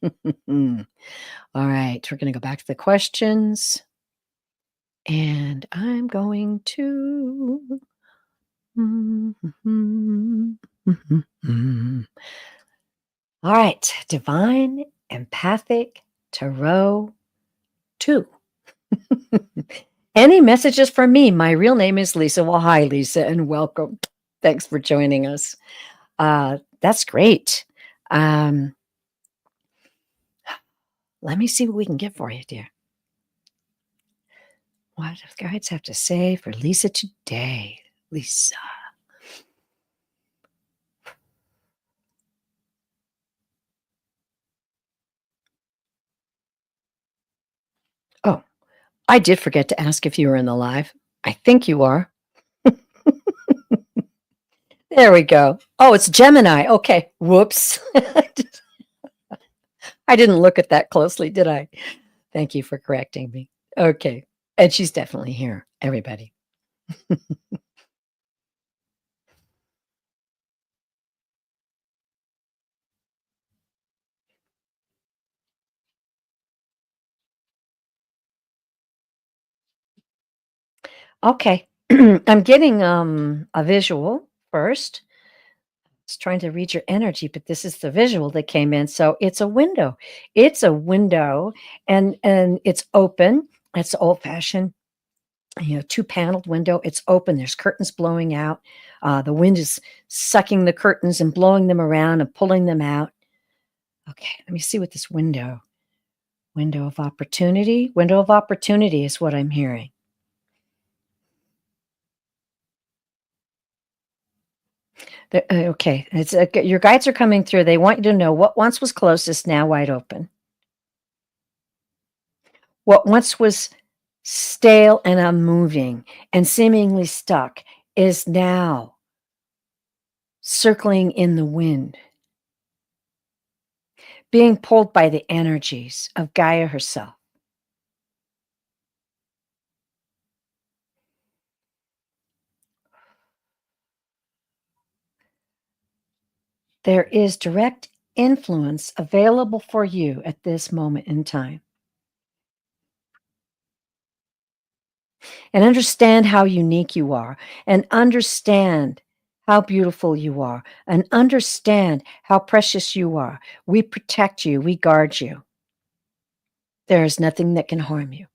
All right, we're going to go back to the questions. And I'm going to. All right, Divine Empathic Tarot 2. Any messages for me? My real name is Lisa. Well, hi, Lisa, and welcome. Thanks for joining us. That's great. Let me see what we can get for you, dear. What do the guides have to say for Lisa today? Lisa. Oh, I did forget to ask if you were in the live. I think you are. There we go. Oh, it's Gemini. Okay. Whoops. I didn't look at that closely, did I? Thank you for correcting me. Okay. And she's definitely here, everybody. Okay. I'm getting a visual first. It's trying to read your energy, but this is the visual that came in. So it's a window. It's a window and it's open. It's old fashioned, two-paneled window. It's open. There's curtains blowing out. The wind is sucking the curtains and blowing them around and pulling them out. Okay, let me see what this window of opportunity. Window of opportunity is what I'm hearing. Okay, your guides are coming through. They want you to know what once was closed is now wide open. What once was stale and unmoving and seemingly stuck is now circling in the wind, being pulled by the energies of Gaia herself. There is direct influence available for you at this moment in time. And understand how unique you are, and understand how beautiful you are, and understand how precious you are. We protect you, we guard you. There is nothing that can harm you.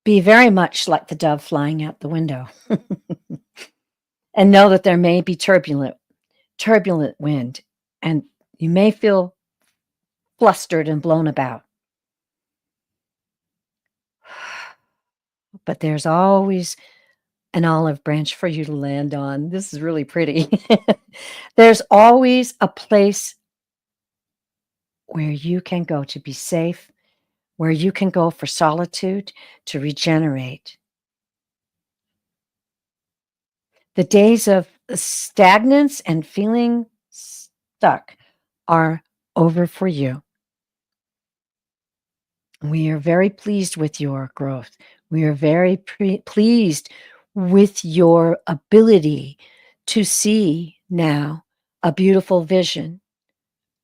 Be very much like the dove flying out the window. And know that there may be turbulent wind, and you may feel flustered and blown about. But there's always an olive branch for you to land on. This is really pretty. There's always a place where you can go to be safe, where you can go for solitude, to regenerate. The days of stagnance and feeling stuck are over for you. We are very pleased with your growth. We are very pleased with your ability to see now a beautiful vision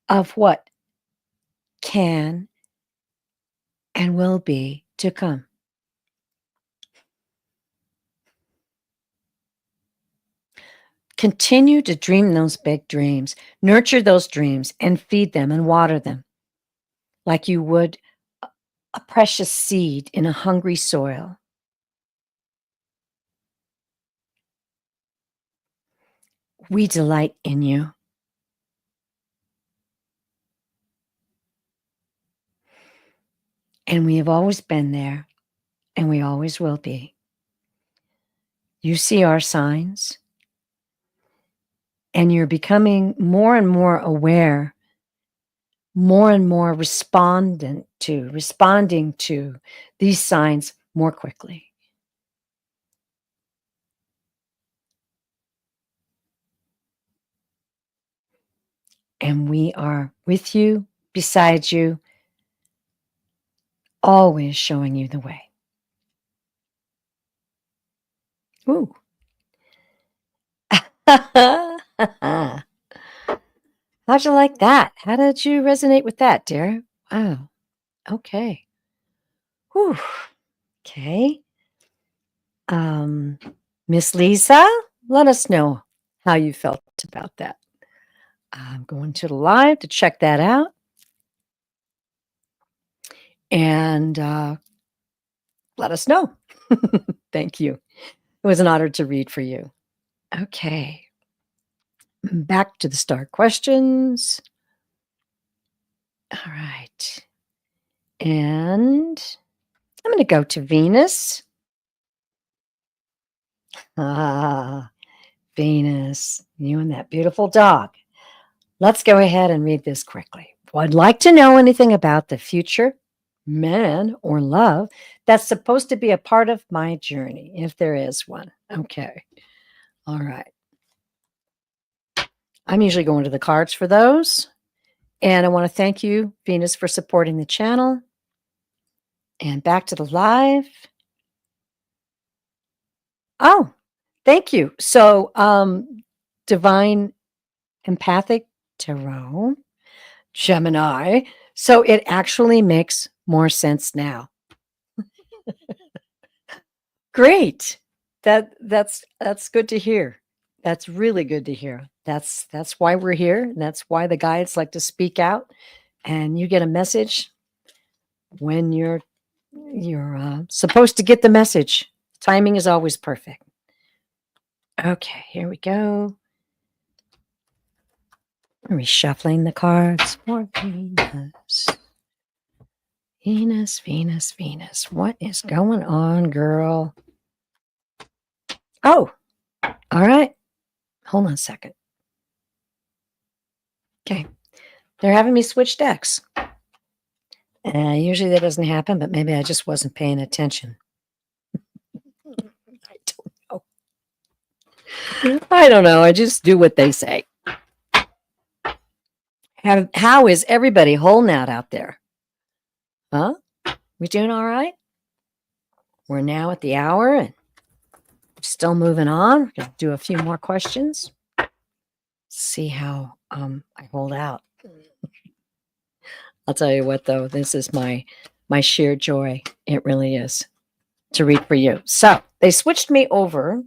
of what can and will be to come. Continue to dream those big dreams, nurture those dreams, and feed them and water them like you would a precious seed in a hungry soil. We delight in you. And we have always been there, and we always will be. You see our signs, and you're becoming more and more aware, more and more responding to these signs more quickly. And we are with you, beside you, always showing you the way. Ooh. How'd you like that? How did you resonate with that, dear? Wow. Okay. Whew. Okay. Miss Lisa, let us know how you felt about that. I'm going to the live to check that out. And let us know. Thank you. It was an honor to read for you. Okay. Back to the star questions. All right. And I'm going to go to Venus. Ah, Venus, you and that beautiful dog. Let's go ahead and read this quickly. Would like to know anything about the future, man, or love that's supposed to be a part of my journey, if there is one. Okay. All right. I'm usually going to the cards for those. And I want to thank you, Venus, for supporting the channel. And back to the live. Oh, thank you. So, Divine Empathic Tarot, Gemini. So it actually makes more sense now. Great. That's good to hear. That's really good to hear. That's why we're here. And that's why the guides like to speak out. And you get a message when you're supposed to get the message. Timing is always perfect. Okay, here we go. Reshuffling the cards for Venus. Venus, Venus, Venus. What is going on, girl? Oh, all right. Hold on a second. Okay. They're having me switch decks. Usually that doesn't happen, but maybe I just wasn't paying attention. I don't know. I don't know. I just do what they say. How is everybody holding out there? Huh? We doing all right? We're now at the hour, and Still moving on. We're going to do a few more questions. See how I hold out. I'll tell you what, though, this is my sheer joy. It really is to read for you. So they switched me over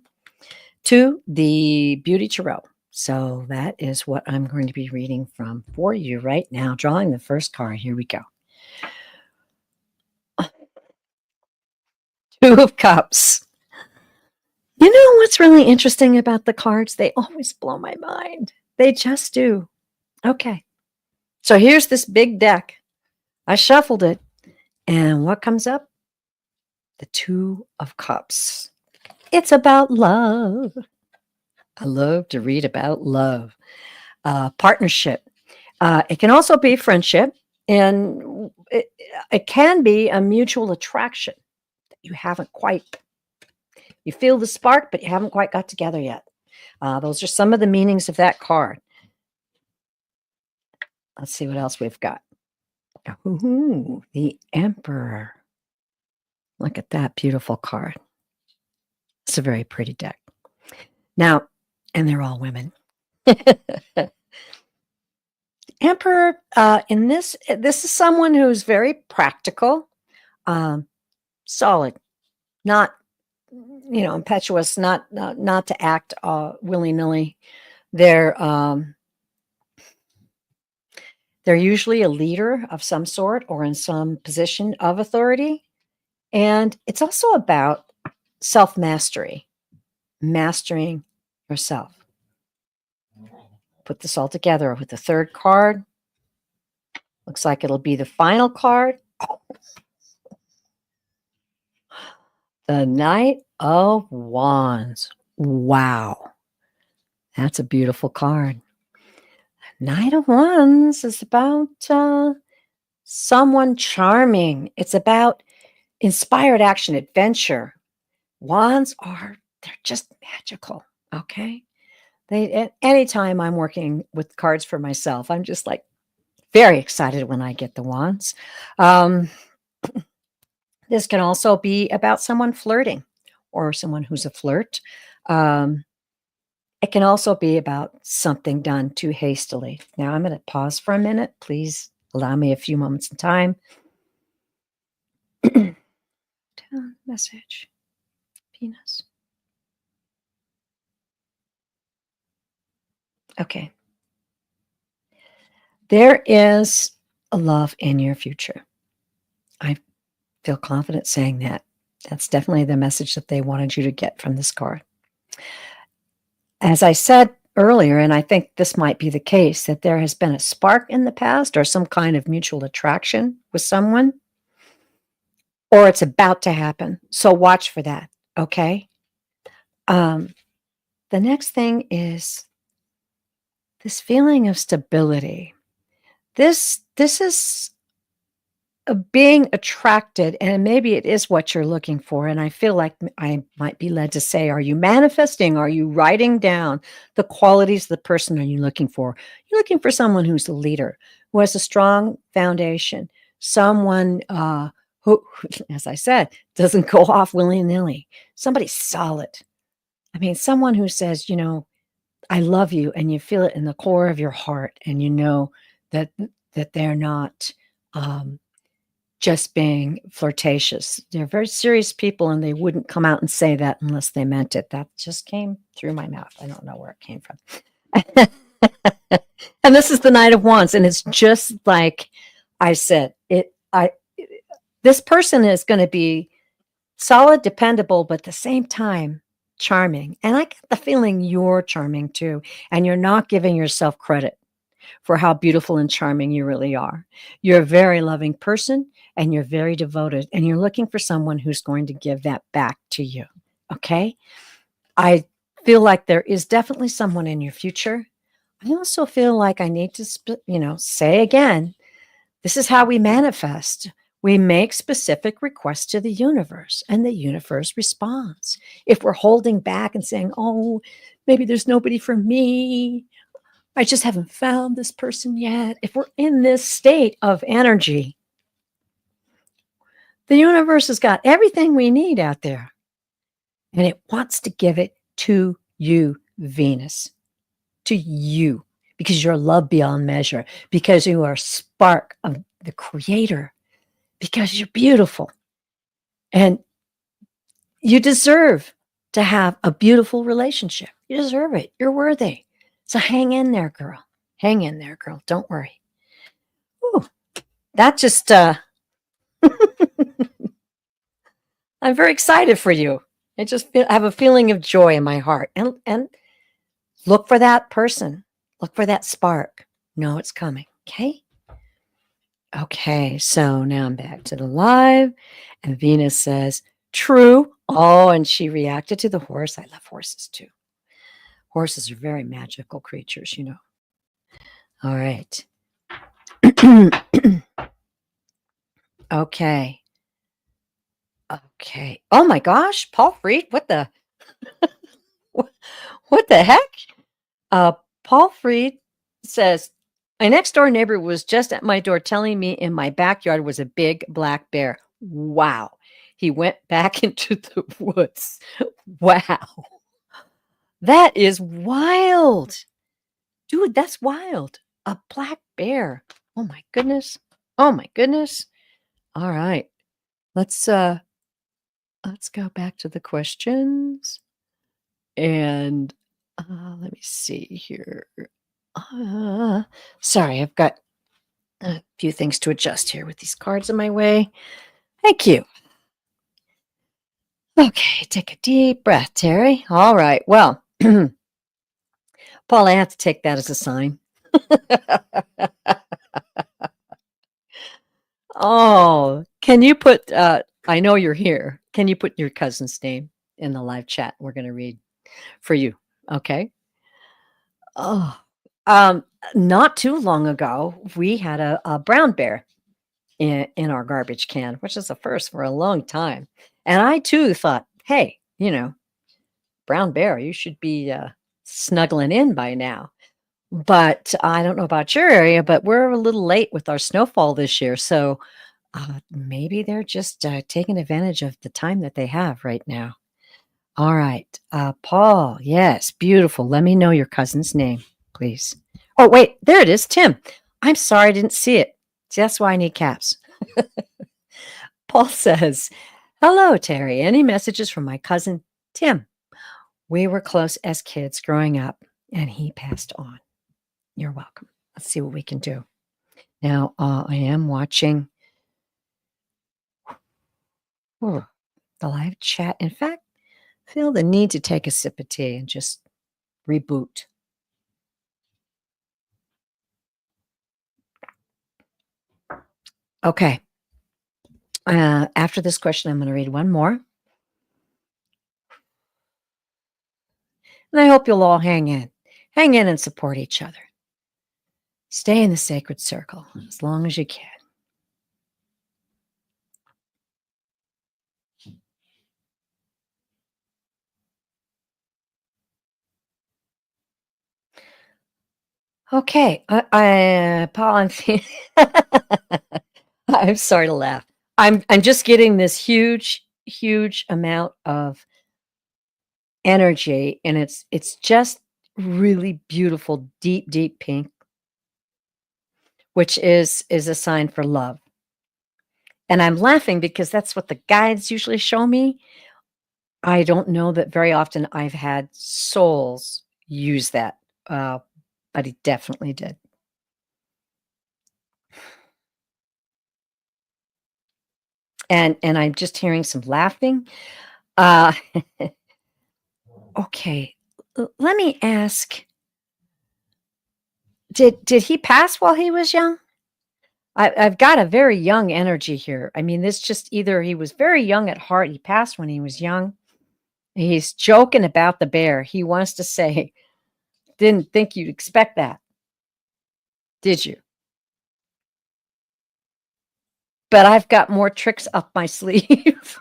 to the Beauty Tarot. So that is what I'm going to be reading from for you right now. Drawing the first card. Here we go. Two of Cups. You know what's really interesting about the cards? They always blow my mind. They just do. Okay. So here's this big deck. I shuffled it. And what comes up? The Two of Cups. It's about love. I love to read about love. Partnership. It can also be friendship. And it can be a mutual attraction that you haven't quite. You feel the spark, but you haven't quite got together yet. Those are some of the meanings of that card. Let's see what else we've got. Ooh, the Emperor. Look at that beautiful card. It's a very pretty deck. Now, and they're all women. Emperor, in this is someone who's very practical, solid, not impetuous, not to act willy-nilly. They're usually a leader of some sort or in some position of authority. And it's also about self-mastery, mastering yourself. Put this all together with the third card. Looks like it'll be the final card. The Knight of Wands. Wow. That's a beautiful card. Knight of Wands is about someone charming. It's about inspired action, adventure. Wands they're just magical, okay? Anytime I'm working with cards for myself, I'm just like very excited when I get the wands. This can also be about someone flirting or someone who's a flirt. It can also be about something done too hastily. Now I'm going to pause for a minute. Please allow me a few moments of time. Message. Penis. Okay. There is a love in your future. I feel confident saying that. That's definitely the message that they wanted you to get from this card. As I said earlier, and I think this might be the case, that there has been a spark in the past or some kind of mutual attraction with someone, or it's about to happen. So watch for that, okay? The next thing is this feeling of stability. This is being attracted, and maybe it is what you're looking for. And I feel like I might be led to say, are you manifesting? Are you writing down the qualities of the person are you looking for? You're looking for someone who's a leader, who has a strong foundation, someone who, as I said, doesn't go off willy-nilly, somebody solid. I mean, someone who says, I love you, and you feel it in the core of your heart, and you know that they're not just being flirtatious. They're very serious people, and they wouldn't come out and say that unless they meant it. That just came through my mouth. I don't know where it came from. And this is the Knight of Wands, and it's just like I said. This person is going to be solid, dependable, but at the same time, charming. And I get the feeling you're charming too, and you're not giving yourself credit for how beautiful and charming you really are. You're a very loving person, and you're very devoted, and you're looking for someone who's going to give that back to you. Okay? I feel like there is definitely someone in your future. I also feel like I need to, say again, this is how we manifest. We make specific requests to the universe, and the universe responds. If we're holding back and saying, oh, maybe there's nobody for me, I just haven't found this person yet. If we're in this state of energy, the universe has got everything we need out there. and it wants to give it to you, Venus, to you, because you're love beyond measure, because you are a spark of the creator, because you're beautiful and you deserve to have a beautiful relationship. You deserve it. You're worthy. So hang in there, girl. Hang in there, girl. Don't worry. Ooh, that just, I'm very excited for you. I just have a feeling of joy in my heart. And look for that person. Look for that spark. Know it's coming. Okay. Okay. So now I'm back to the live. And Venus says, true. Oh, and she reacted to the horse. I love horses too. Horses are very magical creatures, you know. All right. Okay. Okay. Oh my gosh, Paul Freed, what the what the heck? Paul Freed says, my next door neighbor was just at my door telling me in my backyard was a big black bear. Wow. He went back into the woods. Wow. That is wild. Dude, that's wild. A black bear. Oh my goodness. Oh my goodness. All right. Let's go back to the questions. And let me see here. Sorry, I've got a few things to adjust here with these cards in my way. Thank you. Okay, take a deep breath, Terry. All right. Well, Paul, I have to take that as a sign. Oh, can you put, I know you're here. Can you put your cousin's name in the live chat? We're going to read for you. Okay. Oh, um, not too long ago, we had a brown bear in our garbage can, which is a first for a long time. And I too thought, hey, you know, brown bear, you should be snuggling in by now. But I don't know about your area, but we're a little late with our snowfall this year. So maybe they're just taking advantage of the time that they have right now. All right. Paul, yes, beautiful. Let me know your cousin's name, please. Oh, wait, there it is, Tim. I'm sorry I didn't see it. See, that's why I need caps. Paul says, hello, Terry. Any messages from my cousin, Tim? We were close as kids growing up, and he passed on. You're welcome. Let's see what we can do. Now, I am watching the live chat. In fact, feel the need to take a sip of tea and just reboot. Okay. After this question, I'm going to read one more. And I hope you'll all hang in. Hang in and support each other. Stay in the sacred circle as long as you can. Okay. Paul, I'm sorry to laugh. I'm just getting this huge, huge amount of energy, and it's just really beautiful, deep, deep pink, which is a sign for love. And I'm laughing because that's what the guides usually show me. I don't know that very often I've had souls use that, but he definitely did. And I'm just hearing some laughing. Uh, okay, let me ask. Did he pass while he was young? I've got a very young energy here. I mean, this just either he was very young at heart, he passed when he was young. He's joking about the bear. He wants to say, didn't think you'd expect that, did you? But I've got more tricks up my sleeve.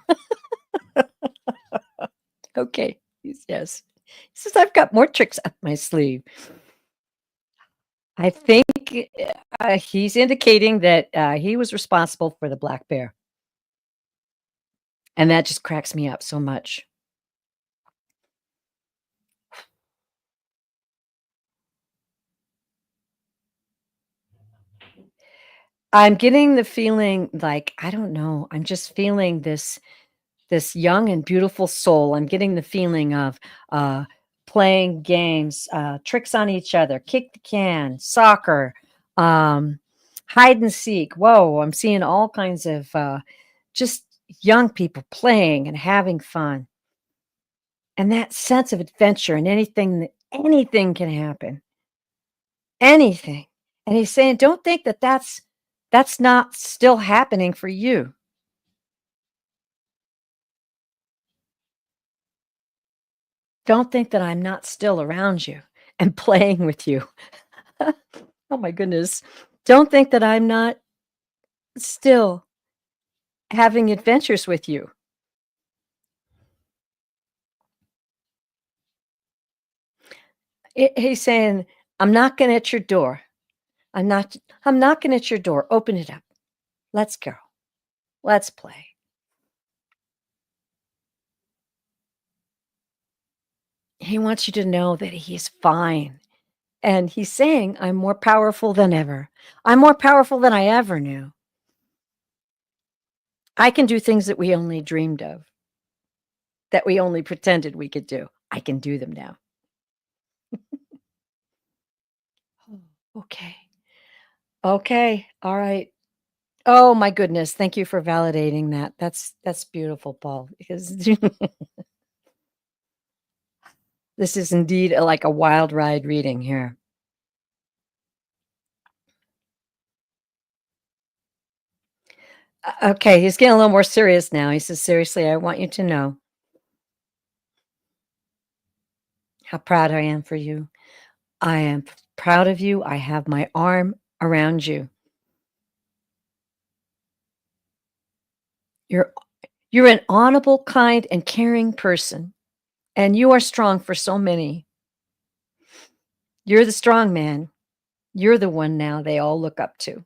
Okay. Yes. He says, I've got more tricks up my sleeve. I think he's indicating that he was responsible for the black bear. And that just cracks me up so much. I'm getting the feeling like, I don't know, I'm just feeling this young and beautiful soul. I'm getting the feeling of, uh, playing games, tricks on each other, kick the can, soccer, um, hide and seek. Whoa, I'm seeing all kinds of, just young people playing and having fun, and that sense of adventure and anything can happen, anything. And he's saying, "Don't think that that's not still happening for you. Don't think that I'm not still around you and playing with you." Oh my goodness. Don't think that I'm not still having adventures with you. He's saying, "I'm knocking at your door. I'm knocking at your door. Open it up. Let's go. Let's play." He wants you to know that he's fine. And he's saying, "I'm more powerful than ever. I'm more powerful than I ever knew. I can do things that we only dreamed of, that we only pretended we could do. I can do them now." Oh, okay. Okay. All right. Oh my goodness. Thank you for validating that. That's beautiful, Paul, because this is indeed like a wild ride reading here. Okay, he's getting a little more serious now. He says, "Seriously, I want you to know how proud I am for you. I am proud of you. I have my arm around you. You're you're an honorable, kind, and caring person, and you are strong for so many. You're the strong man. You're the one now they all look up to."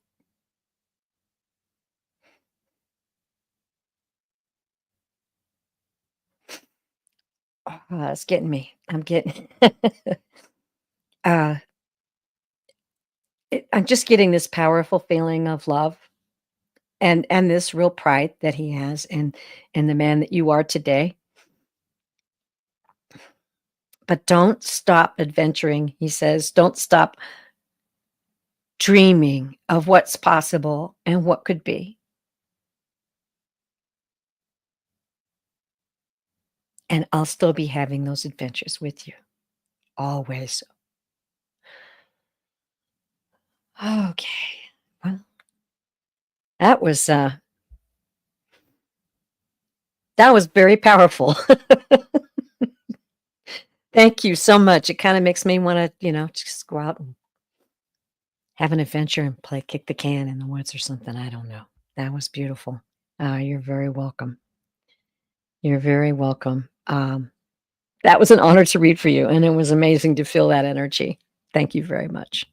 It's getting me. I'm getting uh, I'm just getting this powerful feeling of love and this real pride that he has in the man that you are today. But don't stop adventuring, he says. Don't stop dreaming of what's possible and what could be. And I'll still be having those adventures with you always. Okay. Well, that was that was very powerful. Thank you so much. It kind of makes me want to, just go out and have an adventure and play kick the can in the woods or something. I don't know. That was beautiful. You're very welcome. You're very welcome. That was an honor to read for you, and it was amazing to feel that energy. Thank you very much.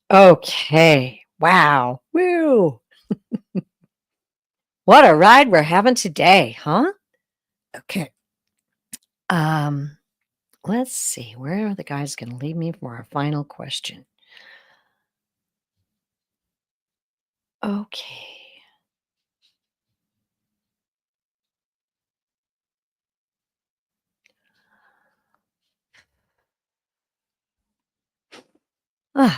Okay. Wow. Woo. What a ride we're having today, huh? Okay. Um, let's see. Where are the guys going to lead me for our final question? Okay.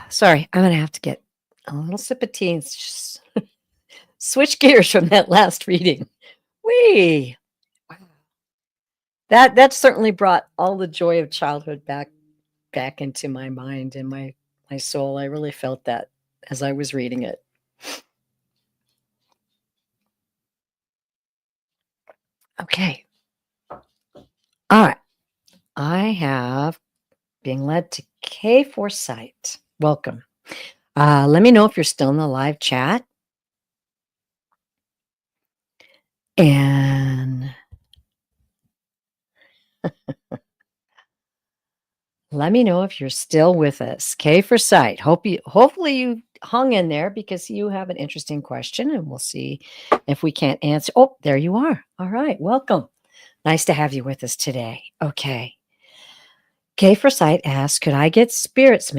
Sorry. I'm going to have to get a little sip of tea and switch gears from that last reading. Wee. Wow. That certainly brought all the joy of childhood back into my mind and my soul. I really felt that as I was reading it. Okay. All right. I have being led to K Foresight. Welcome. Let me know if you're still in the live chat. And let me know if you're still with us. K for sight. Hopefully you hung in there because you have an interesting question and we'll see if we can't answer. Oh, there you are. All right. Welcome. Nice to have you with us today. Okay. K for sight asks, could I get spirits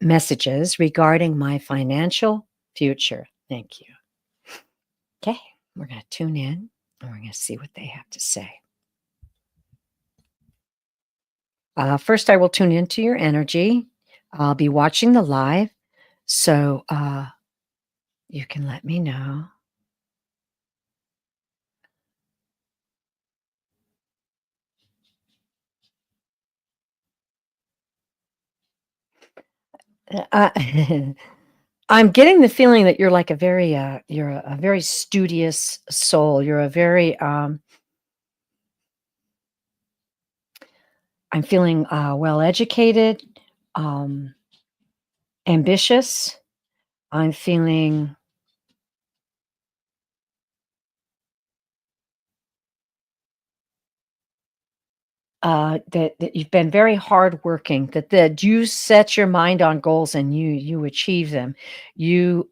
messages regarding my financial future. Thank you. Okay, we're going to tune in and we're going to see what they have to say. First, I will tune into your energy. I'll be watching the live, so you can let me know. Uh, I'm getting the feeling that you're like a very, you're a very studious soul. You're a very, I'm feeling well educated, ambitious. I'm feeling that you've been very hardworking. That you set your mind on goals and you achieve them. You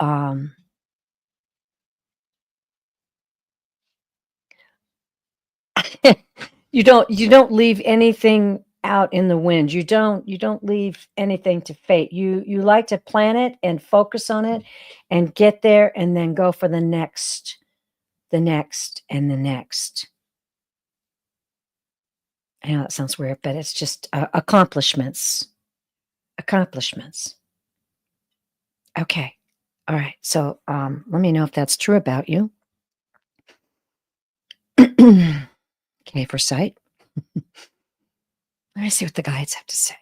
you don't leave anything out in the wind. You don't leave anything to fate. You like to plan it and focus on it and get there and then go for the next, and the next. I know that sounds weird, but it's just accomplishments. Accomplishments. Okay. All right. So let me know if that's true about you. Okay, for sight. Let me see what the guides have to say.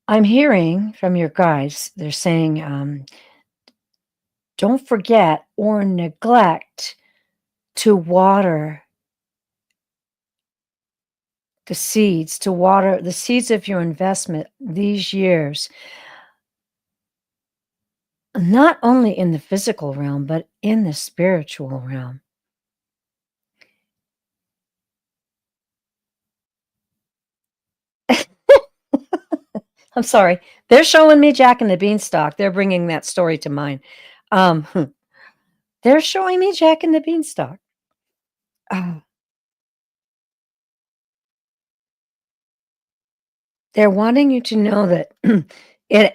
I'm hearing from your guides, they're saying, don't forget or neglect to water the seeds, to water the seeds of your investment these years, not only in the physical realm, but in the spiritual realm. I'm sorry. They're showing me Jack and the Beanstalk. They're bringing that story to mind. They're showing me Jack and the Beanstalk. They're wanting you to know that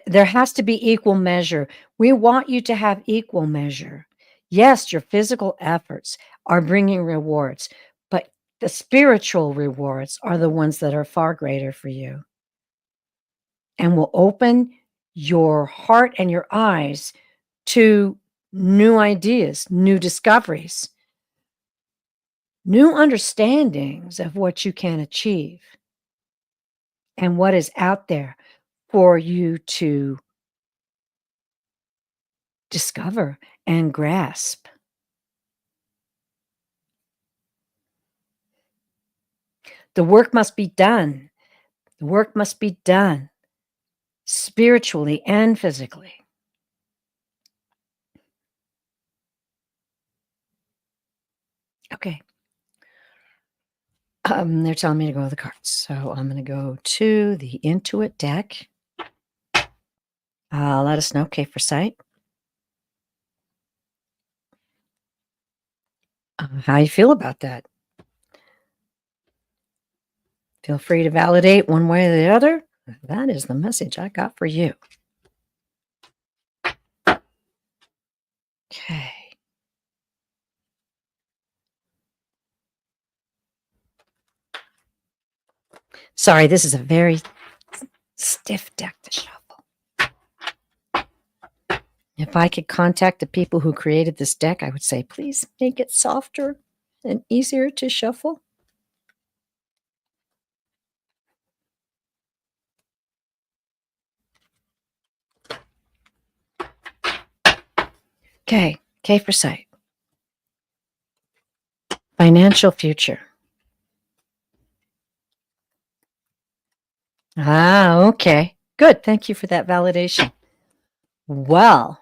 there has to be equal measure. We want you to have equal measure. Yes, your physical efforts are bringing rewards, but the spiritual rewards are the ones that are far greater for you and will open your heart and your eyes to new ideas, new discoveries, new understandings of what you can achieve and what is out there for you to discover and grasp. The work must be done. The work must be done spiritually and physically. Okay. They're telling me to go to the cards. So I'm going to go to the Intuit deck. Let us know. Okay, for sight. How you feel about that? Feel free to validate one way or the other. That is the message I got for you. Okay. Sorry, this is a very stiff deck to shuffle. If I could contact the people who created this deck, I would say, please make it softer and easier to shuffle. Okay, for sight. Financial future. Okay. Good. Thank you for that validation. Well,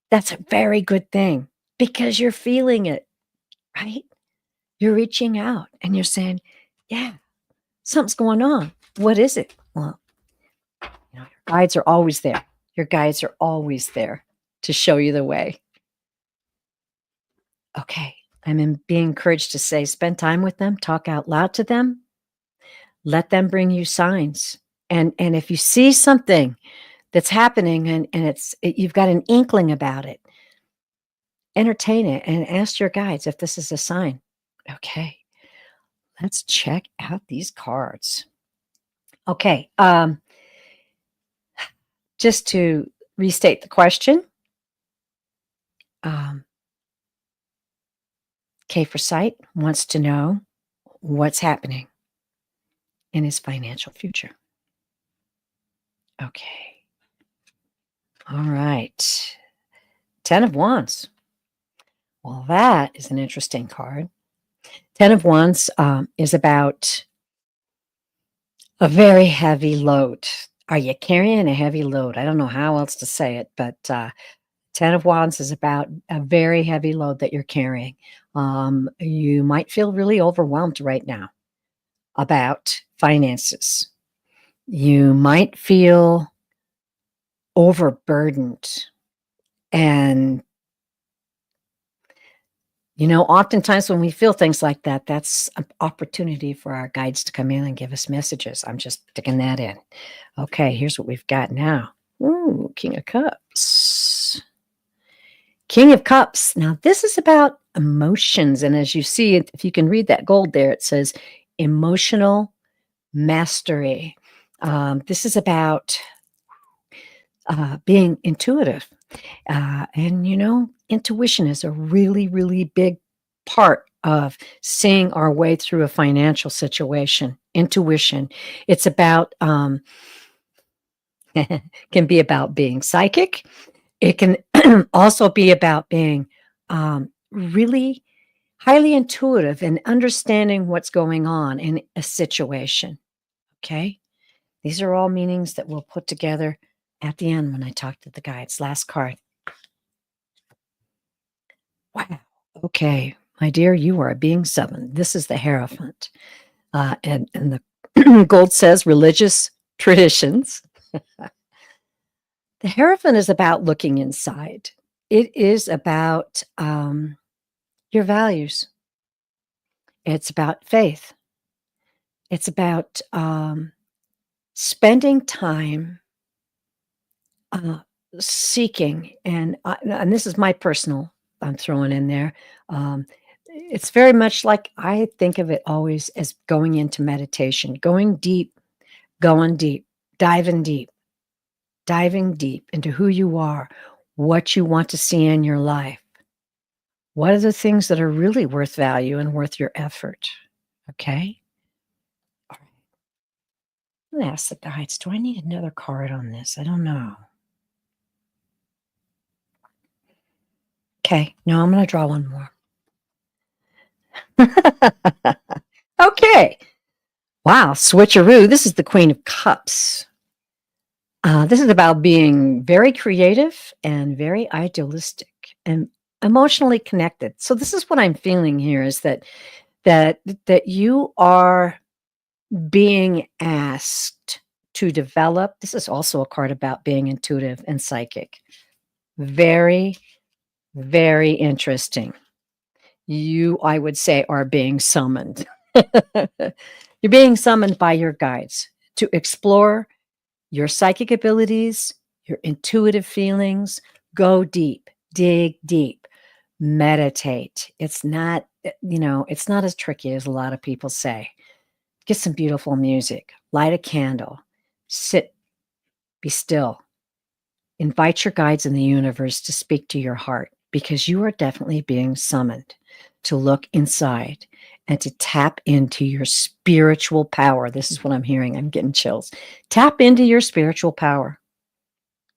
that's a very good thing because you're feeling it, right? You're reaching out and you're saying, yeah, something's going on. What is it? Well, your guides are always there. Your guides are always there to show you the way. Okay. Being encouraged to say, spend time with them, talk out loud to them, let them bring you signs. And if you see something that's happening and you've got an inkling about it, entertain it and ask your guides if this is a sign. Okay. Let's check out these cards. Okay. Just to restate the question. K for Sight wants to know what's happening in his financial future. Okay. All right. 10 of Wands. Well, that is an interesting card. 10 of Wands is about a very heavy load. Are you carrying a heavy load? I don't know how else to say it, but 10 of Wands is about a very heavy load that you're carrying. You might feel really overwhelmed right now about finances. You might feel overburdened. And, oftentimes when we feel things like that, that's an opportunity for our guides to come in and give us messages. I'm just sticking that in. Okay, here's what we've got now. Ooh, King of Cups. King of Cups. Now, this is about emotions. And as you see, if you can read that gold there, it says emotional mastery. This is about being intuitive. And intuition is a really, really big part of seeing our way through a financial situation. Intuition. It's about, can be about being psychic. It can also be about being really highly intuitive and understanding what's going on in a situation. Okay. These are all meanings that we'll put together at the end when I talk to the guides. Last card. Wow. Okay, my dear, you are being summoned. This is the Hierophant. And the gold says religious traditions. The Hierophant is about looking inside. It is about your values. It's about faith. It's about spending time seeking. And this is my personal, I'm throwing in there. It's very much like I think of it always as going into meditation, going deep, diving deep into who you are, what you want to see in your life. What are the things that are really worth value and worth your effort? Okay. All right. I'm going to ask the guides, do I need another card on this? I don't know. Okay. No, I'm going to draw one more. Okay. Wow. Switcheroo. This is the Queen of Cups. This is about being very creative and very idealistic and emotionally connected. So this is what I'm feeling here is that you are being asked to develop. This is also a card about being intuitive and psychic. Very, very interesting. You, I would say, are being summoned. You're being summoned by your guides to explore your psychic abilities, your intuitive feelings. Go deep, dig deep, meditate. It's not, it's not as tricky as a lot of people say. Get some beautiful music, light a candle, sit, be still. Invite your guides in the universe to speak to your heart because you are definitely being summoned to look inside and to tap into your spiritual power. This is what I'm hearing. I'm getting chills. Tap into your spiritual power.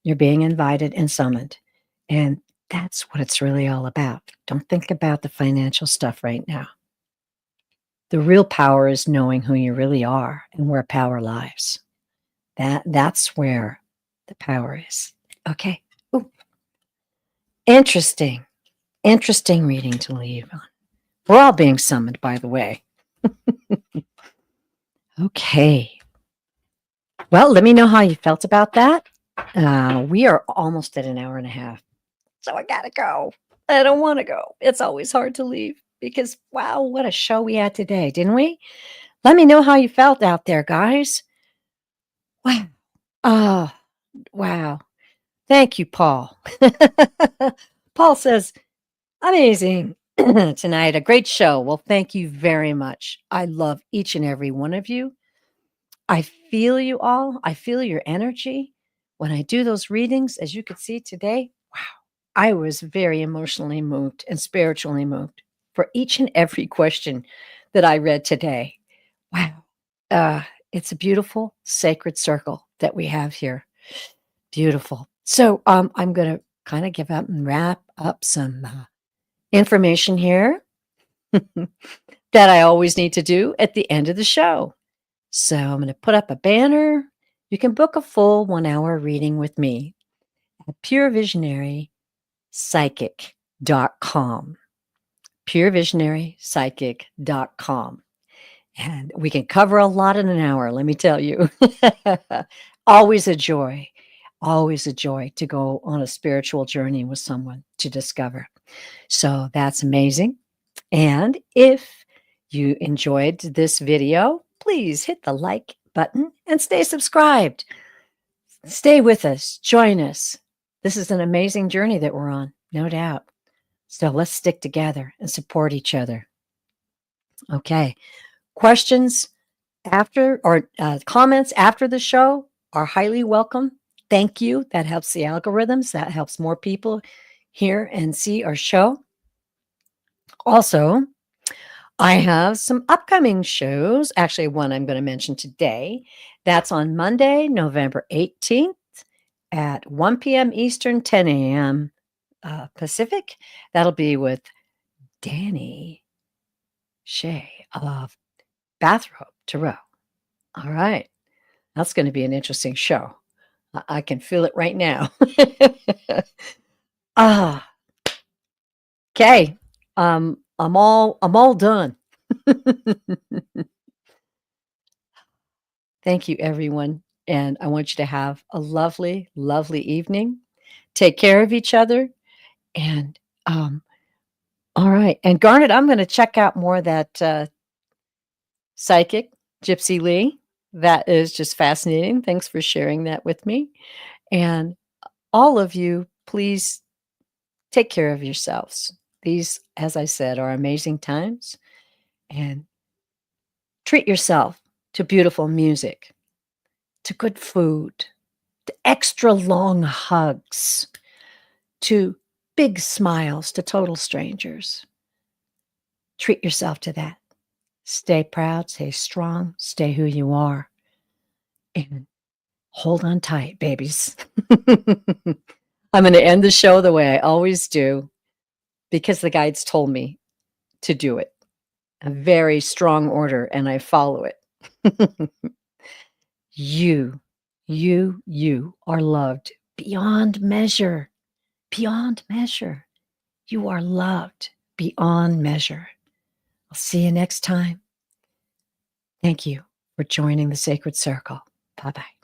You're being invited and summoned. And that's what it's really all about. Don't think about the financial stuff right now. The real power is knowing who you really are and where power lies. That's where the power is. Okay. Ooh. Interesting reading to leave on. We're all being summoned, by the way. Okay. Well, let me know how you felt about that. We are almost at an hour and a half, so I gotta go. I don't want to go. It's always hard to leave because, wow, what a show we had today, didn't we? Let me know how you felt out there, guys. Wow. Oh, wow. Thank you, Paul. Paul says, amazing tonight. A great show. Well, thank you very much. I love each and every one of you. I feel you all. I feel your energy. When I do those readings, as you could see today, wow, I was very emotionally moved and spiritually moved for each and every question that I read today. Wow. Uh, it's a beautiful sacred circle that we have here. Beautiful. So I'm going to kind of give up and wrap up some information here that I always need to do at the end of the show. So I'm going to put up a banner. You can book a full 1 hour reading with me at purevisionarypsychic.com. Purevisionarypsychic.com. And we can cover a lot in an hour, let me tell you. Always a joy. Always a joy to go on a spiritual journey with someone to discover. So that's amazing. And if you enjoyed this video, please hit the like button and stay subscribed. Stay with us. Join us. This is an amazing journey that we're on, no doubt. So let's stick together and support each other. Okay. Questions after or comments after the show are highly welcome. Thank you. That helps the algorithms. That helps more people hear and see our show. Also, I have some upcoming shows. Actually, one I'm going to mention today. That's on Monday, November 18th at 1 p.m. Eastern, 10 a.m. Pacific. That'll be with Danny Shea of Bathrobe Tarot. All right. That's going to be an interesting show. I can feel it right now. Ah, okay. I'm all done. Thank you, everyone. And I want you to have a lovely, lovely evening. Take care of each other. And all right. And Garnet, I'm going to check out more of that psychic, Gypsy Lee. That is just fascinating. Thanks for sharing that with me. And all of you, please take care of yourselves. These, as I said, are amazing times. And treat yourself to beautiful music, to good food, to extra long hugs, to big smiles to total strangers. Treat yourself to that. Stay proud, stay strong, stay who you are, and hold on tight, babies. I'm going to end the show the way I always do because the guides told me to do it. A very strong order, and I follow it. You are loved beyond measure. Beyond measure. You are loved beyond measure. I'll see you next time. Thank you for joining the Sacred Circle. Bye-bye.